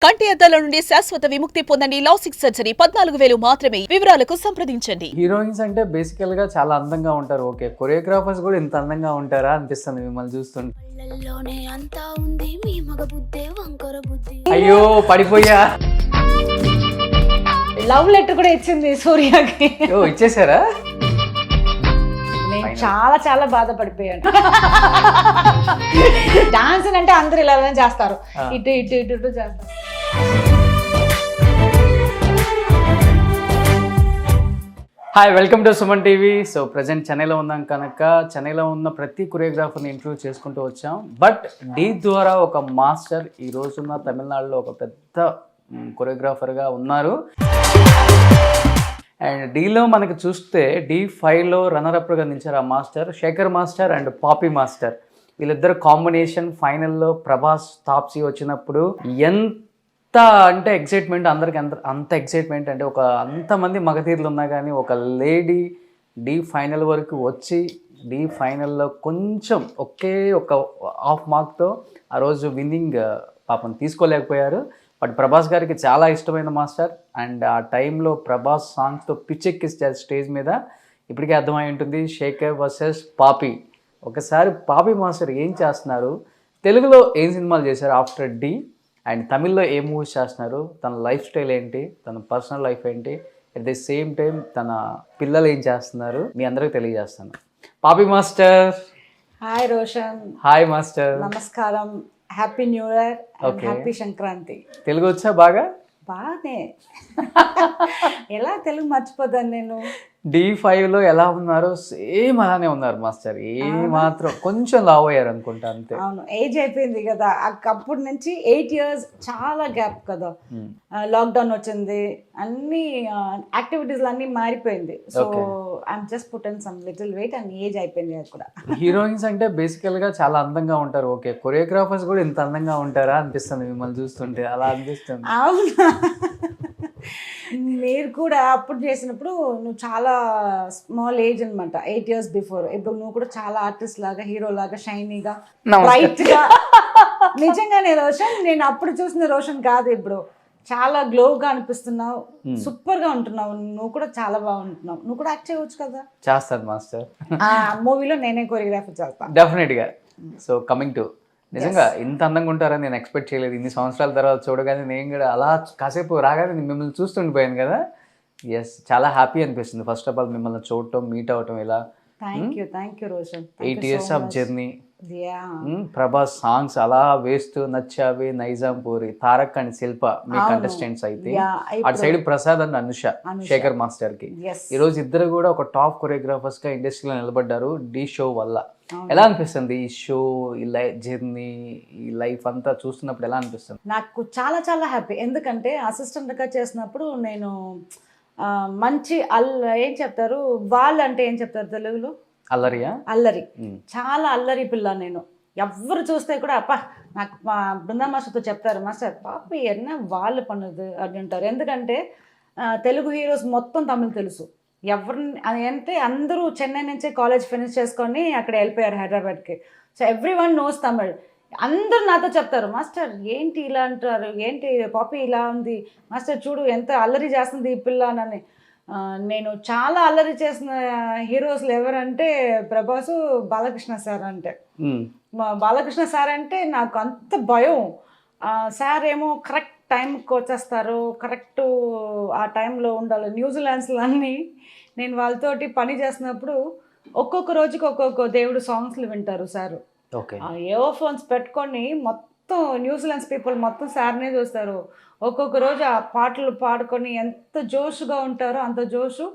కంటి అద్దాల నుండి శాశ్వత విముక్తి పొందండి. లాసిక్ సర్జరీ 14,000 మాత్రమే. వివరాలకు సంప్రదించండి. హీరోయిన్స్ అంటే బేసికల్ గా చాలా అందంగా ఉంటారు. ఓకే, కొరియోగ్రాఫర్స్ కూడా ఇంత అందంగా ఉంటారా అనిపిస్తుంది మిమ్మల్ని చూస్తుంటే. కళ్ళల్లోనే అంతా ఉంది మీ మగ బుద్ధే వంకర బుద్ధి. అయ్యో పడిపోయా. లవ్ లెటర్ కూడా ఇచ్చింది సూర్యకి. ఓ ఇచ్చేసారా? నేను చాలా చాలా బాధపడిపోయాను. డాన్స్ అంటే అందరు ఇలా చేస్తారు, ఇటు ఇటు ఇటు ఇటు చేస్తారు. Hi, welcome to Suman TV. So present చెన్నైలో ఉన్నాం కనుక చెన్నైలో ఉన్న ప్రతి కొరియోగ్రాఫర్ని ఇంటర్వ్యూ చేసుకుంటూ వచ్చాం. బట్ డీ ద్వారా ఒక మాస్టర్ ఈ రోజున్న తమిళనాడులో ఒక పెద్ద కొరియోగ్రాఫర్గా ఉన్నారు. అండ్ డీలో మనకి చూస్తే D5లో రన్నరప్గా నిలిచారు ఆ master, Shekhar master and Pappi master. వీళ్ళిద్దరు కాంబినేషన్ ఫైనల్లో ప్రభాస్ తాప్సీ వచ్చినప్పుడు ఎంత అంటే ఎక్సైట్మెంట్, అందరికి అంత ఎక్సైట్మెంట్ అంటే అంతమంది మగధీరులు ఉన్నా కానీ ఒక లేడీ D ఫైనల్ వరకు వచ్చి D ఫైనల్లో కొంచెం ఒక హాఫ్ మార్క్తో ఆ రోజు విన్నింగ్ పాపం తీసుకోలేకపోయారు. బట్ ప్రభాస్ గారికి చాలా ఇష్టమైన మాస్టర్. అండ్ ఆ టైంలో ప్రభాస్ సాంగ్స్తో పిచ్చెక్కిస్తే స్టేజ్ మీద ఇప్పటికే అర్థమై ఉంటుంది శేఖర్ వర్సెస్ పాపీ. ఒకసారి పాపీ మాస్టర్ ఏం చేస్తున్నారు, తెలుగులో ఏం సినిమాలు చేశారు ఆఫ్టర్ D, అండ్ తమిళ్లో ఏ మూవీస్ చేస్తున్నారు, తన లైఫ్ స్టైల్ ఏంటి, తన పర్సనల్ లైఫ్ ఏంటి, అట్ ది సేమ్ టైం తన పిల్లలు ఏం చేస్తున్నారు మీ అందరికీ తెలియజేస్తాను. Paapi master. Hi Roshan. Hi master. నమస్కారం. Happy new year and happy Sankranti. Telugu వచ్చా బాగా? బాగానే. ఎలా తెలుగు మర్చిపోతాను నేను. D5లో ఎలా ఉన్నారో సేమ్ అలానే ఉన్నారు మాస్టర్. ఏ మాత్రం కొంచెం లావ్ అయ్యారు అనుకుంటా, అంతే. అవును, ఏజ్ అయిపోయింది కదా. అప్పటి నుంచి 8 years చాలా గ్యాప్ కదా. లాక్డౌన్ వచ్చింది, అన్ని యాక్టివిటీస్ అన్ని మారిపోయింది. So I'm just put in some little weight and age అయిపోయింది అది కూడా. హీరోయిన్స్ అంటే బేసికల్ గా చాలా అందంగా ఉంటారు. ఓకే, కొరియోగ్రాఫర్స్ కూడా ఇంత అందంగా ఉంటారా అనిపిస్తుంది మిమ్మల్ని చూస్తుంటే. అలా అనిపిస్తుంది. అవునా, మీరు కూడా అప్పుడు చేసినప్పుడు నువ్వు చాలా స్మాల్ ఏజ్ అనమాట, 8 years బిఫోర్. ఇప్పుడు నువ్వు కూడా చాలా ఆర్టిస్ట్ లాగా, హీరో లాగా, షైనీగా, బ్రైట్ గా. నిజంగానే రోషన్, నేను అప్పుడు చూసిన రోషన్ కాదు ఇప్పుడు. చాలా గ్లోగా అనిపిస్తున్నావు, సూపర్ గా ఉంటున్నావు. నువ్వు కూడా చాలా బాగుంటున్నావు. నువ్వు కూడా యాక్ట్ చేయవచ్చు కదా. చేస్తాను మాస్టర్. ఆ మూవీలో నేనే కొరియోగ్రఫీ చేస్తాను డెఫినెట్ గా. సో కమింగ్ టు, నిజంగా ఇంత అందంగా ఉంటారని నేను ఎక్స్పెక్ట్ చేయలేదు. ఇన్ని సంవత్సరాల తర్వాత చూడగానే నేను కూడా అలా కాసేపు రాగానే మిమ్మల్ని చూస్తుండిపోయాను కదా. ఎస్, చాలా హ్యాపీ అనిపిస్తుంది ఫస్ట్ ఆఫ్ ఆల్ మిమ్మల్ని చూడటం, మీట్ అవటం. ఇలా thank you Roshan. 8 years of journey. Prabhas songs అలా వేస్తూ నచ్చావి, నైజాం పూరి, తారక్ అండ్ శిల్ప మీ కంటెస్టెంట్స్ అయితే, అటు side Prasad and Anusha Sekhar master కి. ఈ రోజు ఇద్దరు కూడా ఒక టాప్ కొరియోగ్రాఫర్స్ గా ఇండస్ట్రీలో నిలబడ్డారు D షో వల్ల. ఎలా అనిపిస్తుంది ఈ షో, ఈ జర్నీ, ఈ లైఫ్ అంతా చూస్తున్నప్పుడు ఎలా అనిపిస్తుంది? నాకు చాలా చాలా హ్యాపీ. ఎందుకంటే అసిస్టెంట్గా చేసినప్పుడు నేను మంచి ఏం చెప్తారు వాళ్ళు అంటే ఏం చెప్తారు తెలుగులో? అల్లరియా? అల్లరి. చాలా అల్లరి పిల్ల నేను. ఎవరు చూస్తే కూడా అప్ప నాకు మా బృందా మాస్టర్తో చెప్తారు, మాస్టర్ పాపి ఎన్న వాళ్ళు పనులు అని అంటారు. ఎందుకంటే తెలుగు హీరోస్ మొత్తం తమిళ్ తెలుసు. ఎవరిని అంటే అందరూ చెన్నై నుంచే కాలేజ్ ఫినిష్ చేసుకొని అక్కడ వెళ్ళిపోయారు హైదరాబాద్కి. So every one knows Tamil. అందరూ నాతో చెప్తారు, మాస్టర్ ఏంటి ఇలా అంటారు, ఏంటి పాపి ఇలా ఉంది, మాస్టర్ చూడు ఎంత అల్లరి చేస్తుంది ఈ పిల్ల అని. నేను చాలా అల్లరి చేసిన హీరోస్లు ఎవరంటే ప్రభాసు, బాలకృష్ణ సార్. అంటే బాలకృష్ణ సార్ అంటే నాకు అంత భయం. సార్ ఏమో కరెక్ట్ టైంకి వచ్చేస్తారు, కరెక్ట్ ఆ టైంలో ఉండాలి. న్యూజిలాండ్స్లో అన్నీ నేను వాళ్ళతోటి పని చేసినప్పుడు ఒక్కొక్క రోజుకి ఒక్కొక్క దేవుడు సాంగ్స్లు వింటారు సార్. ఇయర్ ఫోన్స్ పెట్టుకొని మొత్తం న్యూజిలాండ్స్ పీపుల్ మొత్తం సార్నే చూస్తారు. ఒక్కొక్క రోజు ఆ పాటలు పాడుకొని ఎంత జోష్గా ఉంటారో అంత జోషు.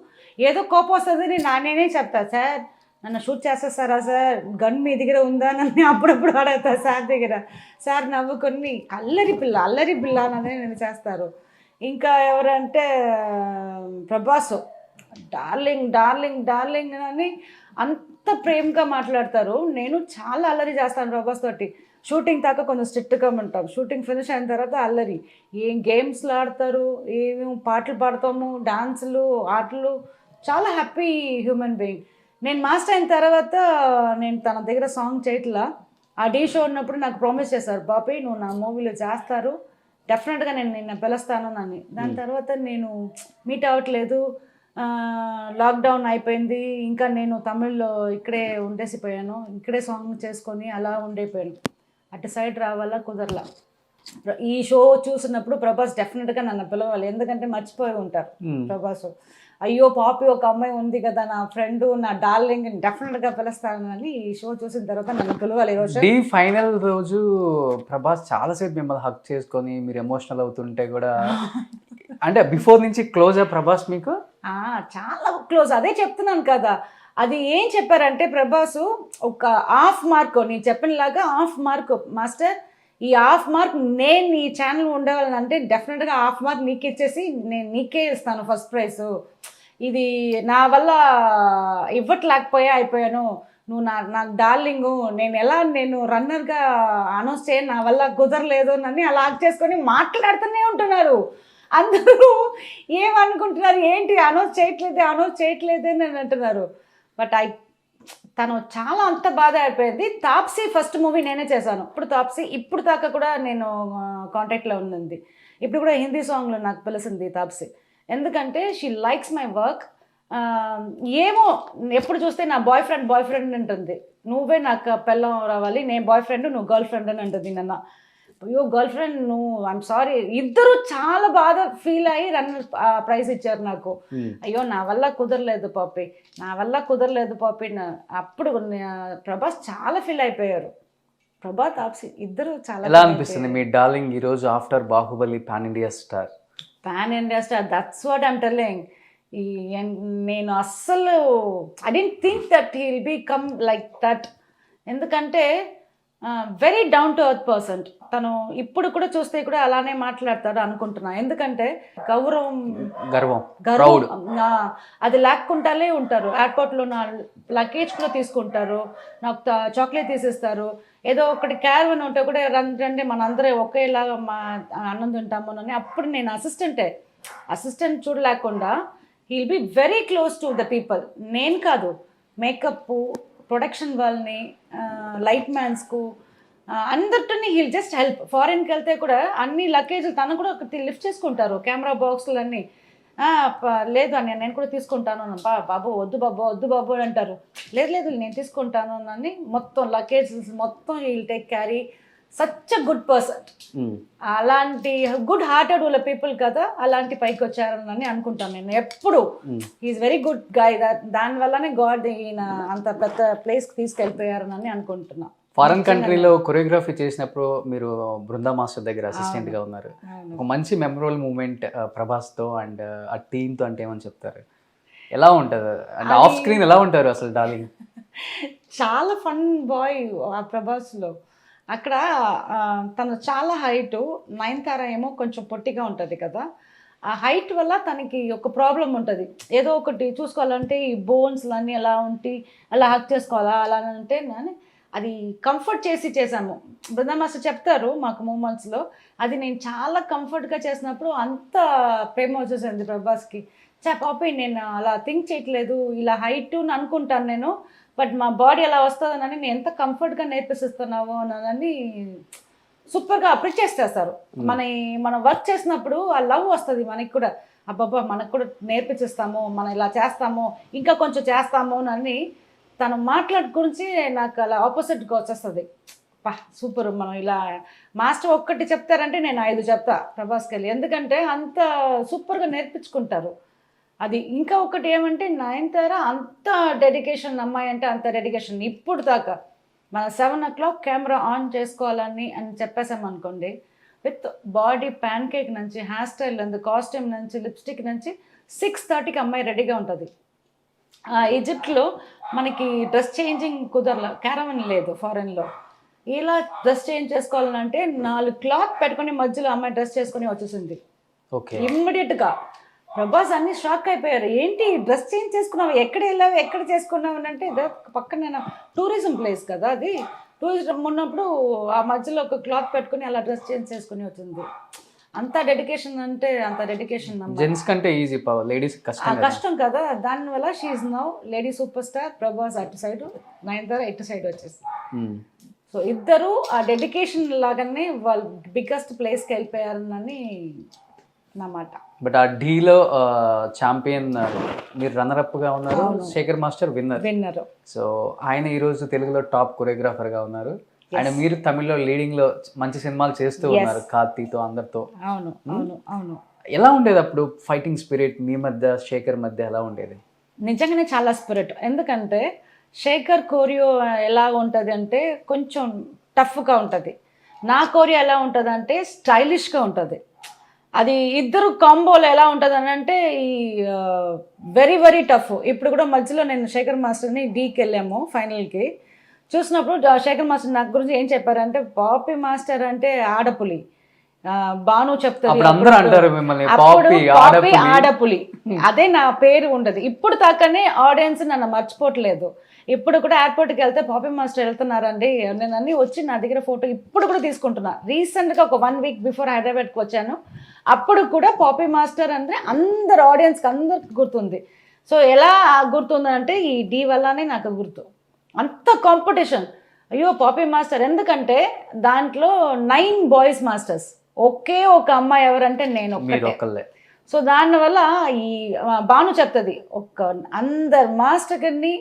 ఏదో కోపం వస్తుంది నేనే చెప్తా, సార్ నన్ను షూట్ చేసేస్తారా సార్, గన్ మీ దగ్గర ఉందా అని అప్పుడప్పుడు అడుగుతా సార్ దగ్గర. సార్ నవ్వుకొని అల్లరి పిల్ల అనేది నేను చేస్తారు. ఇంకా ఎవరంటే ప్రభాస్, డార్లింగ్ డార్లింగ్ డార్లింగ్ అని అంత ప్రేమగా మాట్లాడతారు. నేను చాలా అల్లరి చేస్తాను ప్రభాస్ తోటి. షూటింగ్ దాకా కొంచెం స్ట్రిక్ట్గా ఉంటాం, షూటింగ్ ఫినిష్ అయిన తర్వాత అల్లరి. ఏం గేమ్స్లు ఆడతారు, ఏమేమి పాటలు పాడతాము, డాన్సులు, ఆటలు. చాలా హ్యాపీ హ్యూమన్ బీయింగ్. నేను మాస్టర్ అయిన తర్వాత నేను తన దగ్గర సాంగ్ చేయట్లా. ఆ D షో ఉన్నప్పుడు నాకు ప్రామిస్ చేశారు, బాపీ నువ్వు నా మూవీలో చేస్తారు, డెఫినెట్గా నేను నిన్న పిలుస్తాను అని. దాని తర్వాత నేను మీట్ అవ్వట్లేదు, లాక్డౌన్ అయిపోయింది, ఇంకా నేను తమిళ్లో ఇక్కడే ఉండేసిపోయాను, ఇక్కడే సాంగ్ చేసుకొని అలా ఉండిపోయాను. అటు సైడ్ రావాలా కుదరలా. ఈ షో చూసినప్పుడు ప్రభాస్ డెఫినెట్గా నన్ను పిలవాలి, ఎందుకంటే మర్చిపోయి ఉంటారు ప్రభాస్. అయ్యో పాపి ఒక అమ్మాయి ఉంది కదా నా ఫ్రెండ్ నా డార్లింగ్, డెఫినెట్గా పిలుస్తానని ఈ షో చూసిన తర్వాత నన్ను పిలవాలి. ఈరోజు డి ఫైనల్ రోజు ప్రభాస్ చాలాసేపు మిమ్మల్ని హక్ చేసుకొని మీరు ఎమోషనల్ అవుతుంటే కూడా అంటే బిఫోర్ నుంచి క్లోజా ప్రభాస్ మీకు? చాలా క్లోజ్, అదే చెప్తున్నాను కదా. అది ఏం చెప్పారంటే ప్రభాస్ ఒక హాఫ్ మార్క్, నేను చెప్పినలాగా హాఫ్ మార్క్ మాస్టర్, ఈ హాఫ్ మార్క్ నేను ఈ ఛానల్ ఉండవాలంటే డెఫినెట్గా హాఫ్ మార్క్ నీకు ఇచ్చేసి నేను నీకే ఇస్తాను ఫస్ట్ ప్రైజ్. ఇది నా వల్ల అయిపోయాను, నువ్వు నాకు డార్లింగు, నేను రన్నర్గా అనౌన్స్ చేయను, నా వల్ల కుదరలేదు అని అలా చేసుకొని మాట్లాడుతూనే ఉంటున్నారు. అందరూ ఏమనుకుంటున్నారు, ఏంటి అనౌన్స్ చేయట్లేదే అని అంటున్నారు. బట్ తను చాలా అంత బాధ అయిపోయింది. తాప్సీ ఫస్ట్ మూవీ నేనే చేశాను. ఇప్పుడు దాకా కూడా నేను కాంటాక్ట్లో ఉంది. ఇప్పుడు కూడా హిందీ సాంగ్లో నాకు పిలిచింది తాప్సీ, ఎందుకంటే షీ లైక్స్ మై వర్క్. ఏమో ఎప్పుడు చూస్తే నా బాయ్ ఫ్రెండ్ అంటుంది, నువ్వే నాకు పెళ్ళం రావాలి, నేను బాయ్ ఫ్రెండ్ నువ్వు గర్ల్ ఫ్రెండ్ అని అంటుంది. నిన్న అయ్యో గర్ల్ ఫ్రెండ్ నువ్వు, ఐఎమ్ సారీ. ఇద్దరు చాలా బాధ ఫీల్ అయ్యి రన్నర్ ప్రైజ్ ఇచ్చారు నాకు. అయ్యో నా వల్ల కుదరలేదు పాపి. అప్పుడు ప్రభాస్ చాలా ఫీల్ అయిపోయారు. ప్రభాస్ తాప్సీ ఇద్దరు చాలా. ఎలా అనిపిస్తుంది మీ డార్లింగ్ ఈరోజు after Baahubali pan India star? That's what I'm telling. నేను అస్సలు I don't think that he will become like that, ఎందుకంటే very down to earth person. తను ఇప్పుడు కూడా చూస్తే కూడా అలానే మాట్లాడతాడు అనుకుంటున్నా, ఎందుకంటే గర్వం అది లేకుండానే ఉంటారు. ఎయిర్పోర్ట్లో నా లగేజ్ కూడా తీసుకుంటారు, నాకు చాక్లెట్ తీసిస్తారు, ఏదో ఒకటి క్యారవన్ ఉంటే కూడా రండి మనందరూ ఒకేలాగా ఆనందం ఉంటాము అని. అప్పుడు నేను అసిస్టెంట్ చూడలేకుండా he will be very close to the people. నేను కాదు, మేకప్ ప్రొడక్షన్ వాళ్ళని, లైట్ మ్యాన్స్కు అందరితో హీల్ జస్ట్ హెల్ప్. ఫారెన్కి వెళ్తే కూడా అన్ని లగేజ్ తను కూడా లిఫ్ట్ చేసుకుంటారు, కెమెరా బాక్సులు అన్నీ. లేదు అని నేను కూడా తీసుకుంటాను, బాబు వద్దు బాబు అని అంటారు. లేదు నేను తీసుకుంటాను అని మొత్తం లగేజ్ మొత్తం he'll take carry. Such a good person. అలాంటి గుడ్ హార్టెడ్ వాళ్ళ పీపుల్ కదా అలాంటి పైకి వచ్చారని అనుకుంటాను నేను ఎప్పుడు. He's very good guy. దానివల్లనే గాడ్ ఈయన అంత పెద్ద ప్లేస్కి తీసుకెళ్ళిపోయారని అనుకుంటున్నా. ఫారెన్ కంట్రీలో కొరియోగ్రఫీ చేసినప్పుడు మీరు బృందా మాస్టర్ దగ్గర అసిస్టెంట్గా ఉన్నారు. ఒక మంచి మెమరబుల్ మూమెంట్ ప్రభాస్తో అండ్ ఆ టీంతో అంటే ఏమని చెప్తారు? ఎలా ఉంటుంది అంటే ఆఫ్ స్క్రీన్ ఎలా ఉంటారు అసలు డార్లింగ్? చాలా ఫన్ బాయ్ ఆ ప్రభాస్లో. అక్కడ తను చాలా హైటు, నయనతార ఏమో కొంచెం పొట్టిగా ఉంటుంది కదా. ఆ హైట్ వల్ల తనకి ఒక ప్రాబ్లం ఉంటుంది, ఏదో ఒకటి చూసుకోవాలంటే ఈ బోన్స్లన్నీ అలా ఉండి అలా హక్ చేసుకోవాలా అలా అంటే అది కంఫర్ట్ చేసాము. బృందా మాస్టర్ చెప్తారు మాకు మూమెంట్స్లో, అది నేను చాలా కంఫర్ట్గా చేసినప్పుడు అంత ప్రేమ వచ్చేసింది ప్రభాస్కి. పాపి నేను అలా థింక్ చేయట్లేదు, ఇలా హైట్ అని అనుకుంటాను నేను, బట్ మా బాడీ ఎలా వస్తుందని నేను ఎంత కంఫర్ట్గా నేర్పిస్తున్నావు అని సూపర్గా అప్రిషియేట్ చేస్తారు. మనం వర్క్ చేసినప్పుడు ఆ లవ్ వస్తుంది మనకి కూడా, అబ్బాబ్బా మనకు కూడా నేర్పించేస్తాము, మనం ఇలా చేస్తాము, ఇంకా కొంచెం చేస్తాము అని తను మాట్లాడు గురించి నాకు అలా ఆపోజిట్గా వచ్చేస్తుంది. సూపర్, మనం ఇలా మాస్టర్ ఒక్కటి చెప్తారంటే నేను 5 చెప్తా ప్రభాస్కి వెళ్ళి, ఎందుకంటే అంత సూపర్గా నేర్పించుకుంటారు. అది ఇంకా ఒకటి ఏమంటే నయనతార అంత డెడికేషన్, అమ్మాయి అంటే అంత డెడికేషన్. ఇప్పుడు దాకా మన 7 o'clock కెమెరా ఆన్ చేసుకోవాలని చెప్పేసామనుకోండి, విత్ బాడీ ప్యాన్ కేక్ నుంచి, హెయిర్ స్టైల్ నుంచి, కాస్ట్యూమ్ నుంచి, లిప్స్టిక్ నుంచి 6:30కి అమ్మాయి రెడీగా ఉంటుంది. ఈజిప్ట్లో మనకి డ్రెస్ చేంజింగ్ కుదరల, క్యారవన్ లేదు ఫారెన్లో. ఇలా డ్రెస్ చేంజ్ చేసుకోవాలంటే 4 క్లాత్ పెట్టుకొని మధ్యలో అమ్మాయి డ్రెస్ చేసుకొని వచ్చేసింది ఇమ్మీడియట్గా. ప్రభాస్ అన్ని షాక్ అయిపోయారు, ఏంటి డ్రెస్ చేంజ్ చేసుకున్నావు, ఎక్కడ వెళ్ళావు, ఎక్కడ చేసుకున్నావు అని అంటే, పక్కన టూరిజం ప్లేస్ కదా అది, టూరిజం ఉన్నప్పుడు ఆ మధ్యలో ఒక క్లాత్ పెట్టుకుని అలా డ్రెస్ చేంజ్ చేసుకుని వచ్చింది. అంత డెడికేషన్ అంటే అంత డెడికేషన్. జెంట్స్ కంటే ఈజీ, లేడీస్ కష్టం కదా. దానివల్ల she's now lady super star. Prabhas అటు సైడ్, నయనతార ఇటు సైడ్ వచ్చేసి సో ఇద్దరు ఆ డెడికేషన్ లాగానే వాళ్ళు బిగ్గెస్ట్ ప్లేస్కి వెళ్ళిపోయారని నా మాట. బట్ ఆ డీలో ఛాంపియన్ మీరు రన్నరప్ గా ఉన్నారు, శేఖర్ మాస్టర్ విన్నర్. సో ఆయన ఈరోజు తెలుగులో టాప్ కొరియోగ్రాఫర్ గా ఉన్నారు. అండ్ మీరు తమిళ్లో లీడింగ్ లో మంచి సినిమాలు చేస్తూ ఉన్నారు కార్తీతో అందరితో. అవును అవును అవును. ఎలా ఉండేది అప్పుడు ఫైటింగ్ స్పిరిట్ మీ మధ్య శేఖర్ మధ్య ఎలా ఉండేది? నిజంగానే చాలా స్పిరిట్. ఎందుకంటే శేఖర్ కోరియో ఎలా ఉంటుంది అంటే కొంచెం టఫ్గా ఉంటుంది, నా కోరియో ఎలా ఉంటుంది అంటే స్టైలిష్గా ఉంటుంది. అది ఇద్దరు కాంబోలో ఎలా ఉంటుంది అని అంటే ఈ వెరీ వెరీ టఫ్. ఇప్పుడు కూడా మధ్యలో నేను శేఖర్ మాస్టర్ని డీకి వెళ్ళాము ఫైనల్కి. చూసినప్పుడు శేఖర్ మాస్టర్ నాకు గురించి ఏం చెప్పారంటే, పాపీ మాస్టర్ అంటే ఆడపులి, బాను చెప్తారు ఆడపులి, అదే నా పేరు ఉండదు. ఇప్పుడు దాకానే ఆడియన్స్ నన్ను మర్చిపోవట్లేదు. ఇప్పుడు కూడా ఎయిర్పోర్ట్కి వెళ్తే పాపీ మాస్టర్ వెళ్తున్నారండి, నేను అన్నీ వచ్చి నా దగ్గర ఫోటో ఇప్పుడు కూడా తీసుకుంటున్నా. రీసెంట్గా ఒక 1 వీక్ బిఫోర్ హైదరాబాద్కి వచ్చాను, అప్పుడు కూడా పాపీ మాస్టర్ అంటే అందరు ఆడియన్స్కి అందరికి గుర్తుంది. సో ఎలా గుర్తుందంటే ఈ డీ వల్లనే నాకు గుర్తు. అంత కాంపిటీషన్. అయ్యో పాపీ మాస్టర్, ఎందుకంటే దాంట్లో 9 బాయ్స్ మాస్టర్స్, ఒకే ఒక అమ్మాయి ఎవరంటే నేను ఒక్కటే. సో దానివల్ల ఈ బాను చెప్తుంది, అందరు మాస్టర్ని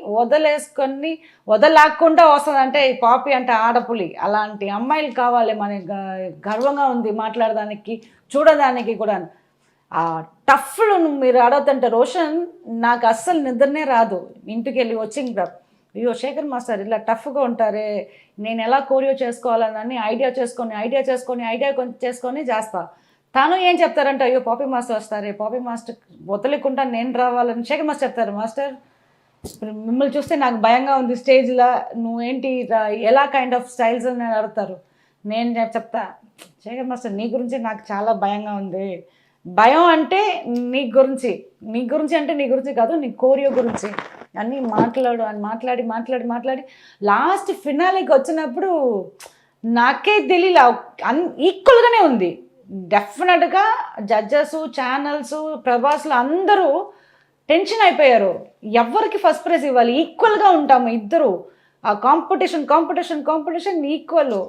వదలాకుండా వస్తుందంటే ఈ పాపి అంటే ఆడపులి, అలాంటి అమ్మాయిలు కావాలి మనకి, గర్వంగా ఉంది మాట్లాడడానికి చూడడానికి కూడా. ఆ టఫ్లు మీరు అడవుతుంటే రోషన్ నాకు అస్సలు నిద్రనే రాదు. ఇంటికి వెళ్ళి వచ్చింగ్ అయ్యో శేఖర్ మాస్టర్ ఇలా టఫ్గా ఉంటారే, నేను ఎలా కోరియో చేసుకోవాలని ఐడియా చేసుకొని చేస్తా. తను ఏం చెప్తారంటే, అయ్యో పాపీ మాస్టర్ వస్తారే, పాపీ మాస్టర్ వదలకుండా నేను రావాలని శేఖర్ మాస్టర్ చెప్తారు. మాస్టర్ మిమ్మల్ని చూస్తే నాకు భయంగా ఉంది స్టేజ్లో, నువ్వేంటి ఎలా కైండ్ ఆఫ్ స్టైల్స్ అని అడుగుతారు. నేను చెప్తా, శేఖర్ మాస్టర్ నీ గురించి నాకు చాలా భయంగా ఉంది. భయం అంటే నీ గురించి అంటే నీ గురించి కాదు, నీ కోరియో గురించి అన్నీ మాట్లాడి లాస్ట్ ఫినాలేకి వచ్చినప్పుడు నాకే తెలియలా, ఈక్వల్గానే ఉంది. డెఫినెట్గా జడ్జెస్, ఛానల్స్, ప్రభాస్లు అందరూ టెన్షన్ అయిపోయారు, ఎవరికి ఫస్ట్ ప్రైజ్ ఇవ్వాలి, ఈక్వల్గా ఉంటాము ఇద్దరు. ఆ కాంపిటీషన్ ఈక్వల్.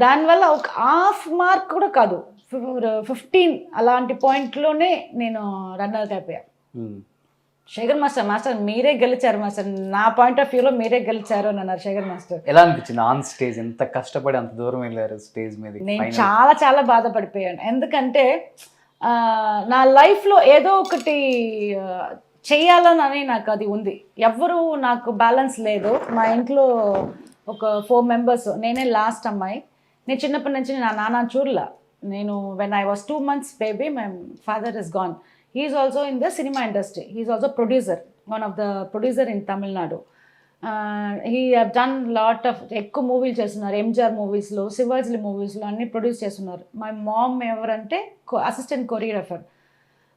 దానివల్ల ఒక హాఫ్ మార్క్ కూడా కాదు, 15 అలాంటి పాయింట్లోనే నేను రన్నర్ అయిపోయాను. శేఖర్ మాస్టర్ మీరే గెలిచారు మాస్టర్, నా పాయింట్ ఆఫ్ వ్యూలో మీరే గెలిచారు అని అన్నారు శేఖర్ మాస్టర్. ఎలా అనిపించింది ఆన్ స్టేజ్? ఎంత కష్టపడి అంత దూరం వెళ్ళారు స్టేజ్ మీద? నేను చాలా బాధపడిపోయాను. ఎందుకంటే నా లైఫ్లో ఏదో ఒకటి చెయ్యాలని నాకు అది ఉంది. ఎవ్వరూ నాకు బ్యాలెన్స్ లేదు. మా ఇంట్లో ఒక 4 మెంబర్స్, నేనే లాస్ట్ అమ్మాయి. నేను చిన్నప్పటి నుంచి నా నాన్న చూడలా. నేను when I was 2 months baby my father is gone. He is also in the cinema industry. He is also producer, one of the producer in Tamil Nadu. He have done lot of ఎక్కువ మూవీలు చేస్తున్నారు, MGR మూవీస్లో, శివాజీ మూవీస్లో అన్నీ produce చేస్తున్నారు. My mom ఎవరంటే assistant choreographer.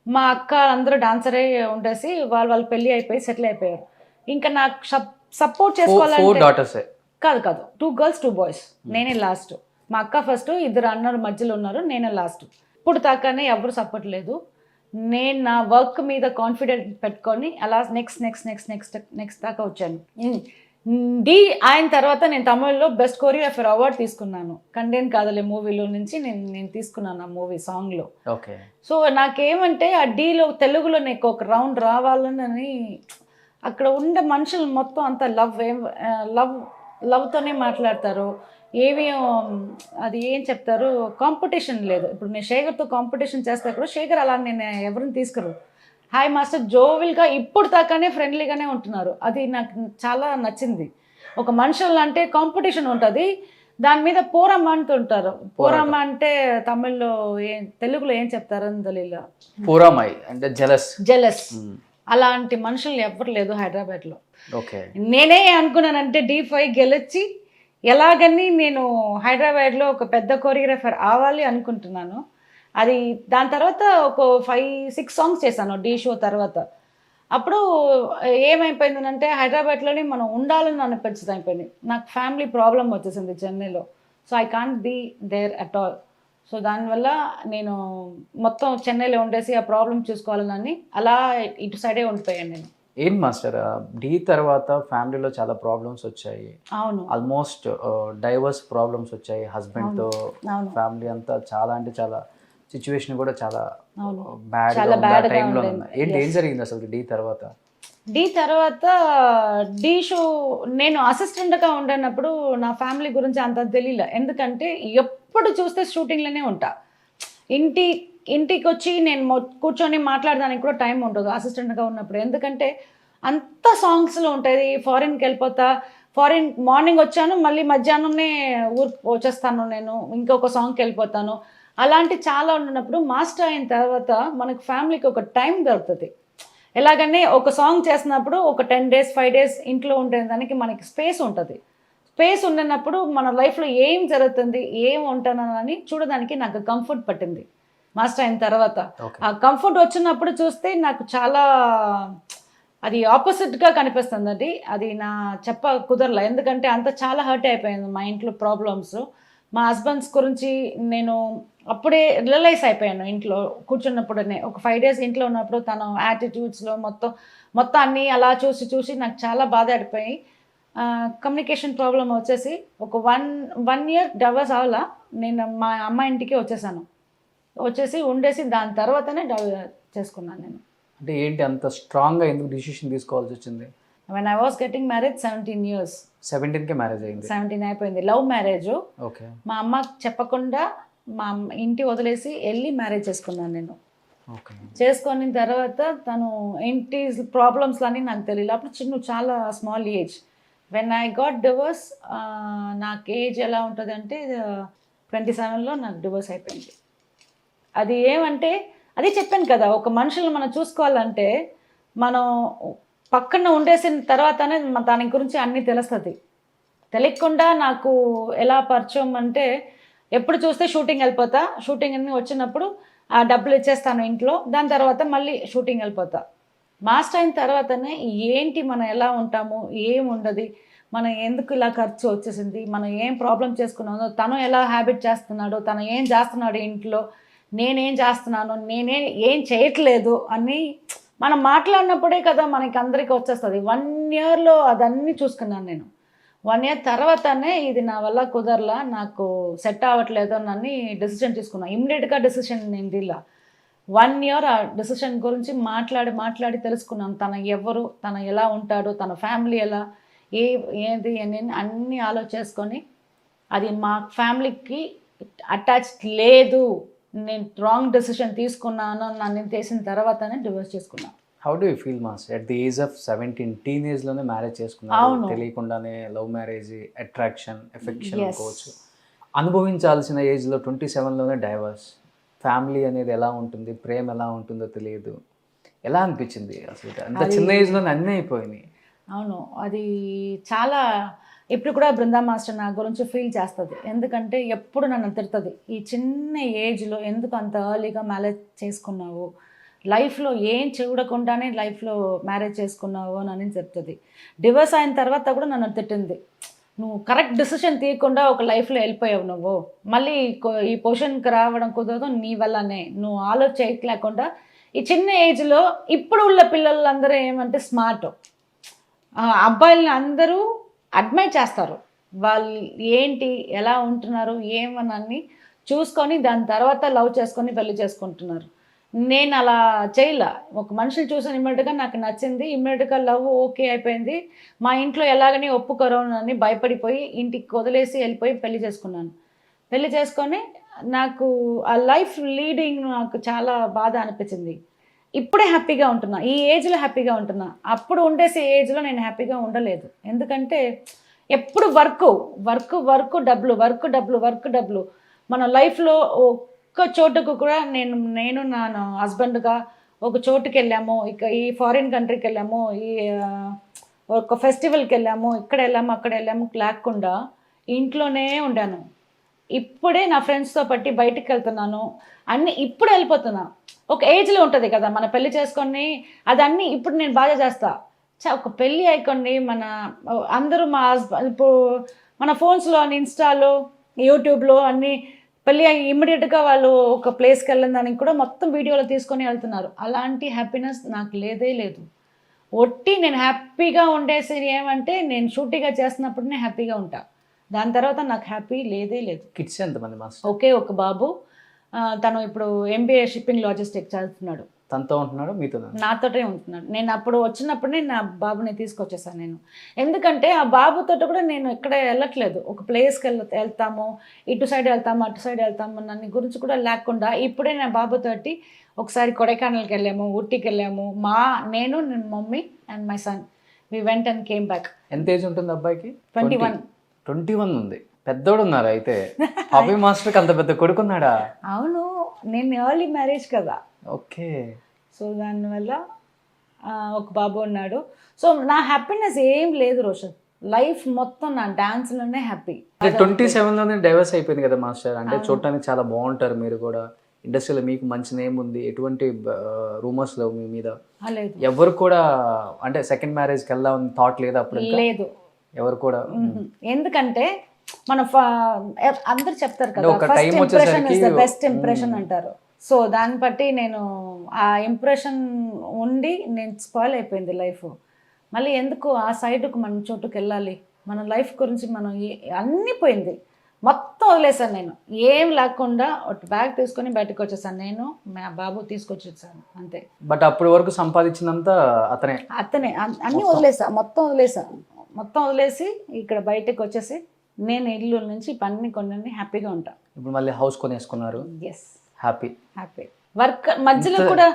మా అక్క అందరూ డాన్సరే ఉండేసి వాళ్ళ పెళ్ళి అయిపోయి సెటిల్ అయిపోయారు. ఇంకా నాకు సపోర్ట్ చేసుకోవాలంటే కాదు 2 girls 2 boys, నేనే లాస్ట్. మా అక్క ఫస్ట్, 2 అన్నలు మధ్యలో ఉన్నారు, నేనే లాస్ట్. ఇప్పుడు దాకానే ఎవరు సపోర్ట్ లేదు. నేను నా వర్క్ మీద కాన్ఫిడెంట్ పెట్టుకొని అలా నెక్స్ట్ దాకా వచ్చాను. డీ అయిన తర్వాత నేను తమిళ్లో బెస్ట్ కొరియోగ్రాఫర్ అవార్డు తీసుకున్నాను. కండేన్ కాదలే మూవీలో నుంచి నేను తీసుకున్నాను ఆ మూవీ సాంగ్లో. సో నాకేమంటే ఆ డీలో తెలుగులో నాకు ఒక రౌండ్ రావాలని, అక్కడ ఉండే మనుషులు మొత్తం అంతా లవ్తోనే మాట్లాడతారు. ఏమీ అది ఏం చెప్తారు, కాంపిటీషన్ లేదు. ఇప్పుడు నేను శేఖర్తో కాంపిటీషన్ చేస్తే కూడా శేఖర్ అలా నేను ఎవరిని తీసుకురు. హాయ్ మాస్టర్ జోవిల్గా ఇప్పుడు దాకానే ఫ్రెండ్లీగానే ఉంటున్నారు. అది నాకు చాలా నచ్చింది. ఒక మనుషులు అంటే కాంపిటీషన్ ఉంటుంది, దాని మీద పోరమ్మ అంటుంటారు. పోరమ్మ అంటే తమిళ్లో తెలుగులో ఏం చెప్తారని తెలియదు. అంటే జెలస్. అలాంటి మనుషులు ఎవరు లేదు హైదరాబాద్లో. నేనే అనుకున్నానంటే D5 గెలిచి ఎలాగని నేను హైదరాబాద్లో ఒక పెద్ద కొరియోగ్రాఫర్ అవ్వాలి అనుకుంటున్నాను. అది దాని తర్వాత ఒక 5-6 సాంగ్స్ చేశాను డీ షో తర్వాత. అప్పుడు ఏమైపోయిందంటే హైదరాబాద్లోనే మనం ఉండాలని అనిపించింది అయిపోయింది. నాకు ఫ్యామిలీ ప్రాబ్లం వచ్చేసింది చెన్నైలో. So I can't be there at all. So దానివల్ల నేను మొత్తం చెన్నైలో ఉండేసి ఆ ప్రాబ్లం చూసుకోవాలని అలా ఇటు సైడే ఉండిపోయాను నేను. ఏంటి మాస్టర్ డి తర్వాత ఫ్యామిలీలో చాలా ప్రాబ్లమ్స్ వచ్చాయి, అవును ఆల్మోస్ట్ డైవర్స్ ప్రాబ్లమ్స్ వచ్చాయి హస్బెండ్తో, అవును. ఫ్యామిలీ అంతా చాలా అంటే చాలా సిచ్యువేషన్ కూడా చాలా అవును. బ్యాడ్ చాలా bad గా టైంలో ఉండింది. ఏంటి ఏం జరిగింది అసలు డి తర్వాత? డి తర్వాత డి షో నేను అసిస్టెంట్గా ఉండనప్పుడు నా ఫ్యామిలీ గురించి అంత తెలియలే, ఎందుకంటే ఎప్పుడు చూస్తే షూటింగ్లోనే ఉంటా. ఇంటికి వచ్చి నేను కూర్చొని మాట్లాడడానికి కూడా టైం ఉండదు అసిస్టెంట్గా ఉన్నప్పుడు, ఎందుకంటే అంత సాంగ్స్లో ఉంటుంది. ఫారిన్కి వెళ్ళిపోతా, ఫారిన్ మార్నింగ్ వచ్చాను మళ్ళీ మధ్యాహ్నంనే ఊరికి వచ్చేస్తాను, నేను ఇంకొక సాంగ్కి వెళ్ళిపోతాను. అలాంటి చాలా ఉన్నప్పుడు మాస్టర్ అయిన తర్వాత మనకు ఫ్యామిలీకి ఒక టైం దొరుకుతుంది. ఎలాగనే ఒక సాంగ్ చేసినప్పుడు ఒక 10 days 5 days ఇంట్లో ఉండేదానికి మనకి స్పేస్ ఉంటుంది. స్పేస్ ఉన్నప్పుడు మన లైఫ్లో ఏం జరుగుతుంది, ఏం ఉంటున్నానని చూడడానికి నాకు కంఫర్ట్ పట్టింది మాస్టర్ అయిన తర్వాత. ఆ కంఫర్ట్ వచ్చినప్పుడు చూస్తే నాకు చాలా అది ఆపోజిట్గా కనిపిస్తుంది. అది నా కుదరలే, ఎందుకంటే అంత చాలా హర్ట్ అయిపోయింది మా ఇంట్లో ప్రాబ్లమ్స్. మా హస్బెండ్స్ గురించి నేను అప్పుడే రియలైజ్ అయిపోయాను. ఇంట్లో కూర్చున్నప్పుడనే ఒక 5 days ఇంట్లో ఉన్నప్పుడు తన యాటిట్యూడ్స్లో మొత్తం అన్నీ అలా చూసి నాకు చాలా బాధ పడిపోయి కమ్యూనికేషన్ ప్రాబ్లం వచ్చేసి ఒక 1 year డైవర్స్ అవ్వాలా, నేను మా అమ్మ ఇంటికి వచ్చేసి ఉండేసి దాని తర్వాతనే చేసుకున్నాను నేను. అంటే ఏంటి అంత స్ట్రాంగ్గా ఎందుకు డిసిషన్ తీసుకోవాల్సి వచ్చింది? When I was getting marriage 17 years. 17కే మ్యారేజ్ అయింది? 17 అయిపోయింది. Love marriage. ఓకే. మా అమ్మకి చెప్పకుండా మా ఇంటి వదిలేసి వెళ్ళి మ్యారేజ్ చేసుకున్నాను నేను. ఓకే. చేసుకున్న తర్వాత తను ఇంటి ప్రాబ్లమ్స్లన్నీ నాకు తెలియదు. అప్పుడు చాలా small age. When I got divorce నాకు ఏజ్ ఎలా ఉంటుంది అంటే 27లో నాకు డివోర్స్ అయిపోయింది. అది ఏమంటే అది చెప్పాను కదా, ఒక మనుషులను మనం చూసుకోవాలంటే మనం పక్కన ఉండేసిన తర్వాతనే దాని గురించి అన్నీ తెలుస్తుంది. తెలియకుండా నాకు ఎలా పరిచయం అంటే ఎప్పుడు చూస్తే షూటింగ్ వెళ్ళిపోతా, షూటింగ్ అన్ని వచ్చినప్పుడు ఆ డబ్బులు ఇచ్చేస్తాను ఇంట్లో, దాని తర్వాత మళ్ళీ షూటింగ్ వెళ్ళిపోతా. మాస్టర్ అయిన తర్వాతనే ఏంటి మనం ఎలా ఉంటాము, ఏం ఉండదు, మనం ఎందుకు ఇలా ఖర్చు వచ్చేసింది, మనం ఏం ప్రాబ్లం చేసుకున్నామో, తను ఎలా హ్యాబిట్ చేస్తున్నాడు, తను ఏం చేస్తున్నాడు ఇంట్లో, నేనేం చేస్తున్నాను, ఏం చేయట్లేదు అని మనం మాట్లాడినప్పుడే కదా మనకి అందరికీ వచ్చేస్తుంది. 1 yearలో అదన్నీ చూసుకున్నాను నేను. 1 year తర్వాతనే ఇది నా వల్ల కుదరలా, నాకు సెట్ అవ్వట్లేదు అని డెసిషన్ తీసుకున్నాను. ఇమ్మీడియట్గా డెసిషన్ నేను తీలా. 1 year ఆ డెసిషన్ గురించి మాట్లాడి తెలుసుకున్నాను. తన ఎవరు, తను ఎలా ఉంటాడు, తన ఫ్యామిలీ ఎలా, ఏది అన్నీ ఆలోచించుకొని అది మా ఫ్యామిలీకి అటాచ్డ్ లేదు, నేను రాంగ్ డెసిషన్ తీసుకున్నాను నన్ను చేసిన తర్వాతనే డివోర్స్ చేసుకున్నాను. How do you feel mass at the age of 17 టీనేజ్లోనే మ్యారేజ్ చేసుకున్నారు? అవును. తెలియకుండానే లవ్ మ్యారేజ్, అట్రాక్షన్, ఎఫెక్షన్ అనుకోవచ్చు. అనుభవించాల్సిన ఏజ్లో 27లోనే డైవర్స్. ఫ్యామిలీ అనేది ఎలా ఉంటుంది, ప్రేమ ఎలా ఉంటుందో తెలియదు. ఎలా అనిపించింది అసలు? అంత చిన్న ఏజ్లోనే అన్నీ అయిపోయినాయి. అవును, అది చాలా. ఇప్పుడు కూడా బృందా మాస్టర్ నా గురించి ఫీల్ చేస్తుంది, ఎందుకంటే ఎప్పుడు నన్ను తిడుతుంది, ఈ చిన్న ఏజ్లో ఎందుకు అంత ఎర్లీగా మ్యారేజ్ చేసుకున్నావు, లైఫ్లో ఏం చూడకుండానే లైఫ్లో మ్యారేజ్ చేసుకున్నావు అని చెప్తుంది. డివోర్స్ అయిన తర్వాత కూడా నన్ను తిట్టింది, నువ్వు కరెక్ట్ డెసిషన్ తీయకుండా ఒక లైఫ్లో వెళ్ళిపోయావు, నువ్వు మళ్ళీ ఈ పొజిషన్కి రావడం కుదరదు నీ వల్లనే, నువ్వు ఆలోచించలేకుండా ఈ చిన్న ఏజ్లో. ఇప్పుడు ఉన్న పిల్లలందరూ ఏమంటే స్మార్ట్, అబ్బాయిలని అందరూ అడ్మైర్ చేస్తారు, వాళ్ళు ఏంటి ఎలా ఉంటున్నారు ఏమనని చూసుకొని దాని తర్వాత లవ్ చేసుకొని పెళ్లి చేసుకుంటున్నారు. నేను అలా చేయలే, ఒక మనిషిని చూసాను, ఇమ్మీడియట్గా నాకు నచ్చింది, ఇమ్మీడియట్గా లవ్ ఓకే అయిపోయింది. మా ఇంట్లో ఎలాగని ఒప్పుకోరు అని భయపడిపోయి ఇంటికి వదిలేసి వెళ్ళిపోయి పెళ్లి చేసుకున్నాను. పెళ్లి చేసుకొని నాకు ఆ లైఫ్ లీడింగ్ నాకు చాలా బాధ అనిపించింది. ఇప్పుడే హ్యాపీగా ఉంటున్నా, ఈ ఏజ్లో హ్యాపీగా ఉంటున్నా. అప్పుడు ఉండేసే ఏజ్లో నేను హ్యాపీగా ఉండలేదు, ఎందుకంటే ఎప్పుడు వర్క్ డబ్బులు. మన లైఫ్లో ఒక్క చోటుకు కూడా నేను నా హస్బెండ్గా ఒక చోటుకి వెళ్ళాము, ఇక ఈ ఫారిన్ కంట్రీకి వెళ్ళాము, ఈ ఒక ఫెస్టివల్కి వెళ్ళాము, ఇక్కడ వెళ్ళాము అక్కడ వెళ్ళాము లేకుండా ఇంట్లోనే ఉండాను. ఇప్పుడే నా ఫ్రెండ్స్తో పట్టి బయటికి వెళ్తున్నాను, అన్నీ ఇప్పుడు వెళ్ళిపోతున్నా. ఒక ఏజ్లో ఉంటుంది కదా మన పెళ్లి చేసుకొని, అదన్నీ ఇప్పుడు నేను బాగా చేస్తా. ఒక పెళ్ళి అయిపోండి, మన అందరూ మా హస్బెండ్ ఇప్పుడు మన ఫోన్స్లో ఇన్స్టాలో యూట్యూబ్లో అన్నీ పెళ్ళి ఇమ్మీడియట్గా వాళ్ళు ఒక ప్లేస్కి వెళ్ళిన దానికి కూడా మొత్తం వీడియోలో తీసుకొని వెళ్తున్నారు. అలాంటి హ్యాపీనెస్ నాకు లేదు. నేను హ్యాపీగా ఉండేసి ఏమంటే నేను షూటింగ్గా చేస్తున్నప్పుడు నేను హ్యాపీగా ఉంటా. దాని తర్వాత నాకు హ్యాపీ లేదే లేదు. కిడ్స్ ఎంతమంది మాస్టర్? ఒకే ఒక బాబు, తను ఇప్పుడు MBA షిప్పింగ్ లాజిస్టిక్ చదువుతున్నాడు. తనతో ఉంటున్నాడు, మీతో? నాతోటే ఉంటున్నాడు. నేను అప్పుడు వచ్చినప్పుడే నా బాబుని తీసుకొచ్చేసాను నేను. ఎందుకంటే ఆ బాబుతో కూడా నేను ఎక్కడ వెళ్ళట్లేదు. ఒక ప్లేస్కి వెళ్తాము, ఇటు సైడ్ వెళ్తాము, అటు సైడ్ వెళ్తాము, నన్ను గురించి కూడా లేకుండా ఇప్పుడే నా బాబుతోటి ఒకసారి కొడైకెనాల్కి వెళ్ళాము, ఊటీకి వెళ్ళాము. నేను mummy and my son we went and came back. ఎంత ఏజ్ ఉంటుంది అబ్బాయికి? 21. 21 ఉంది. పెద్దోడు ఉన్నారు అయితే. పాపీ మాస్టర్కి అంత పెద్ద కొడుకున్నాడా? అవును, నేను ఎర్లీ మ్యారేజ్ కదా. ఓకే. సో దానివల్ల ఒక బాబు ఉన్నాడు. సో నా హ్యాపీనెస్ ఏం లేదు రోషన్. లైఫ్ మొత్తం నా డాన్స్లోనే హ్యాపీ. 27లోనే డైవర్స్ అయిపోయింది కదా మాస్టర్. అంటే చూడటానికి చాలా బాగుంటారు మీరు కూడా. ఇండస్ట్రీలో మీకు మంచి నేమ్ ఉంది, ఎటువంటి రూమర్స్ లేవు మీ మీద. లేదు, ఎవరు కూడా అంటే సెకండ్ మ్యారేజ్కి వెళ్దాం థాట్ లేదా అప్పుడు? లేదు, ఎవరు కూడా. ఎందుకంటే మన అందరు చెప్తారు కదా, ఒక ఫస్ట్ టైం ఇంప్రెషన్ వచ్చేసరికి ఇస్ ద బెస్ట్ ఇంప్రెషన్ అంటారు. సో దాన్ని బట్టి నేను ఆ ఇంప్రెషన్ ఉండి నేను స్పాయిల్ అయిపోయింది లైఫ్. మళ్ళీ ఎందుకు ఆ సైడ్కు మన చోటుకు వెళ్ళాలి? మన లైఫ్ గురించి మనం అన్నీ పోయింది, మొత్తం వదిలేసాను నేను. ఏం లేకుండా ఒక బ్యాగ్ తీసుకొని బయటకు వచ్చేసాను. నేను మా బాబు తీసుకొచ్చేసాను అంతే. బట్ అప్పటి వరకు సంపాదించినంత అతనే అన్నీ మొత్తం వదిలేసి ఇక్కడ బయటకు వచ్చేసి నేను ఇల్లు నుంచి పని కొన్ని హ్యాపీగా ఉంటా. ఇప్పుడు మళ్ళీ హౌస్ కొనేసుకున్నారు. Yes, happy. వర్క్ మధ్యలో కూడా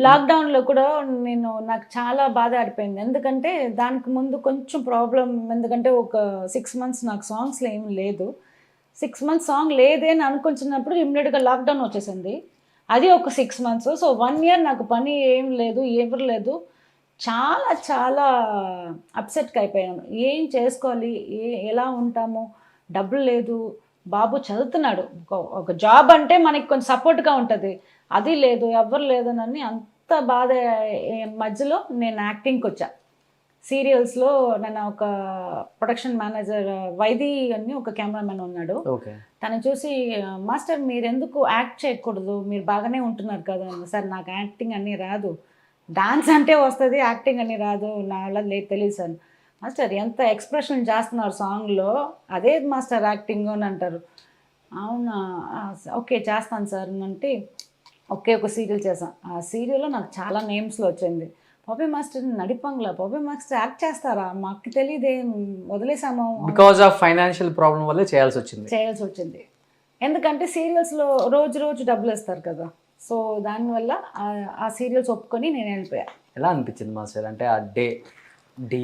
లాక్డౌన్లో కూడా నాకు చాలా బాధ ఆడిపోయింది. ఎందుకంటే దానికి ముందు కొంచెం ప్రాబ్లం, ఎందుకంటే ఒక 6 months నాకు సాంగ్స్లో ఏం లేదు. 6 months సాంగ్ లేదే అని అనుకుంటున్నప్పుడు ఇమ్మీడియట్గా లాక్డౌన్ వచ్చేసింది. అది ఒక 6 months. సో 1 year నాకు పని ఏం లేదు, ఎవరు లేదు. చాలా చాలా అప్సెట్గా అయిపోయాను. ఏం చేసుకోవాలి, ఎలా ఉంటాము, డబ్బులు లేదు, బాబు చదువుతున్నాడు. ఒక జాబ్ అంటే మనకి కొంచెం సపోర్ట్గా ఉంటుంది, అది లేదు, ఎవరు లేదనని అంత బాధ. మధ్యలో నేను యాక్టింగ్కి వచ్చా. సీరియల్స్లో నన్ను ఒక ప్రొడక్షన్ మేనేజర్ వైది అని ఒక కెమెరామెన్ ఉన్నాడు. తను చూసి, మాస్టర్ మీరు ఎందుకు యాక్ట్ చేయకూడదు, మీరు బాగానే ఉంటున్నారు కదా. సార్ నాకు యాక్టింగ్ అన్నీ రాదు, డాన్స్ అంటే వస్తుంది, యాక్టింగ్ అని రాదు, నా వల్ల లేదు, తెలియదు సార్. మాస్టర్ ఎంత ఎక్స్ప్రెషన్ చేస్తున్నారు సాంగ్లో, అదే మాస్టర్ యాక్టింగ్ అని అంటారు. అవునా, ఓకే చేస్తాను సార్ అంటే ఒక సీరియల్ చేశాను. ఆ సీరియల్లో నాకు చాలా నేమ్స్లో వచ్చింది. పాపీ మాస్టర్ నడిపంగ్లా, పాపీ మాస్టర్ యాక్ట్ చేస్తారా, మాకు తెలియదే, వదిలేసాము. బికాజ్ ఆఫ్ ఫైనాన్షియల్ ప్రాబ్లం వల్ల చేయాల్సి వచ్చింది. ఎందుకంటే సీరియల్స్లో రోజు డబ్బులు ఇస్తారు కదా. సో దానివల్ల ఆ సీరియల్స్ ఒప్పుకొని నేను వెళ్ళిపోయా. ఎలా అనిపించింది మాస్టర్? అంటే ఆ డి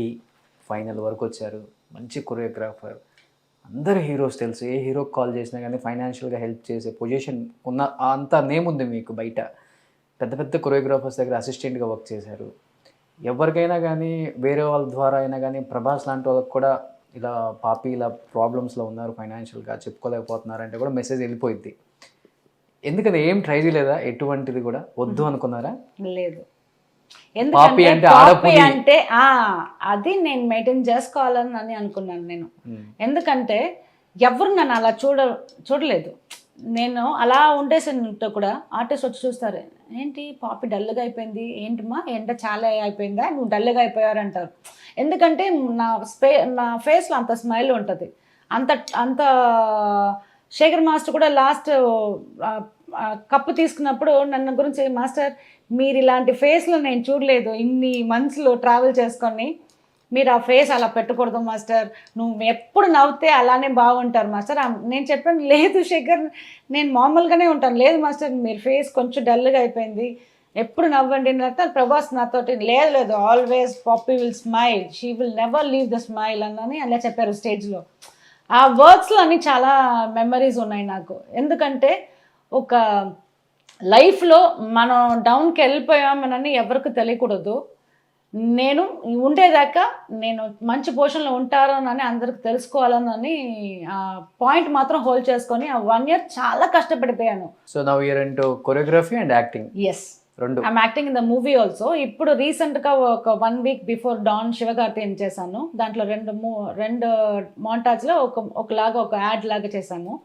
ఫైనల్ వరకు వచ్చారు, మంచి కొరియోగ్రాఫర్, అందరు హీరోస్ తెలుసు, ఏ హీరోకి కాల్ చేసినా కానీ ఫైనాన్షియల్గా హెల్ప్ చేసే పొజిషన్ ఉన్న అంత నేమ్ ఉంది మీకు బయట. పెద్ద కొరియోగ్రాఫర్స్ దగ్గర అసిస్టెంట్గా వర్క్ చేశారు. ఎవరికైనా కానీ వేరే వాళ్ళ ద్వారా అయినా కానీ, ప్రభాస్ లాంటి వాళ్ళకి కూడా ఇలా పాపి ఇలా ప్రాబ్లమ్స్లో ఉన్నారు, ఫైనాన్షియల్గా చెప్పుకోలేకపోతున్నారు అంటే కూడా మెసేజ్ వెళ్ళిపోయింది. ఎందుకని ఏం ట్రై చేయలేదా? ఎటువంటిది కూడా వద్దు అనుకున్నారా? లేదు, ఎందుకంటే అది నేను మెయింటైన్ చేసుకోవాలని అనుకున్నాను నేను. ఎందుకంటే ఎవరు నన్ను అలా చూడలేదు. నేను అలా ఉండేసినట్టు కూడా ఆర్టిస్ట్ వచ్చి చూస్తారు, ఏంటి పాపి డల్గా అయిపోయింది, ఏంటిమా ఎండ చాలా అయిపోయిందా, నువ్వు డల్గా అయిపోయారంటారు. ఎందుకంటే నా ఫేస్లో అంత స్మైల్ ఉంటుంది. అంత శేఖర్ మాస్టర్ కూడా లాస్ట్ కప్పు తీసుకున్నప్పుడు నన్ను గురించి, మాస్టర్ మీరు ఇలాంటి ఫేస్లో నేను చూడలేదు, ఇన్ని మంత్స్లో ట్రావెల్ చేసుకొని మీరు ఆ ఫేస్ అలా పెట్టకూడదు మాస్టర్, నువ్వు ఎప్పుడు నవ్వుతే అలానే బాగుంటారు మాస్టర్. నేను చెప్పాను, లేదు శేఖర్ నేను మామూలుగానే ఉంటాను. లేదు మాస్టర్ మీరు ఫేస్ కొంచెం డల్గా అయిపోయింది, ఎప్పుడు నవ్వండి. ప్రభాస్ నాతోటి లేదు always poppy will smile, she will never leave the smile అని అలా చెప్పారు స్టేజ్లో. ఆ వర్డ్స్లో అన్నీ చాలా మెమరీస్ ఉన్నాయి నాకు. ఎందుకంటే ఒక లైఫ్లో మనం డౌన్కి వెళ్ళిపోయామనని ఎవరికి తెలియకూడదు. నేను ఉండేదాకా నేను మంచి పొజిషన్లో ఉంటారని అందరికి తెలుసుకోవాలని ఆ పాయింట్ మాత్రం హోల్డ్ చేసుకొని ఆ 1 year చాలా కష్టపడిపోయాను. So now you are into choreography and acting. Yes, I'm acting in the movie also. ఇప్పుడు రీసెంట్గా ఒక 1 week బిఫోర్ డాన్ శివకార్తికేయన్ చేశాను. దాంట్లో రెండు మోంటాజ్లో ఒకలాగా ఒక యాడ్ లాగా చేశాము.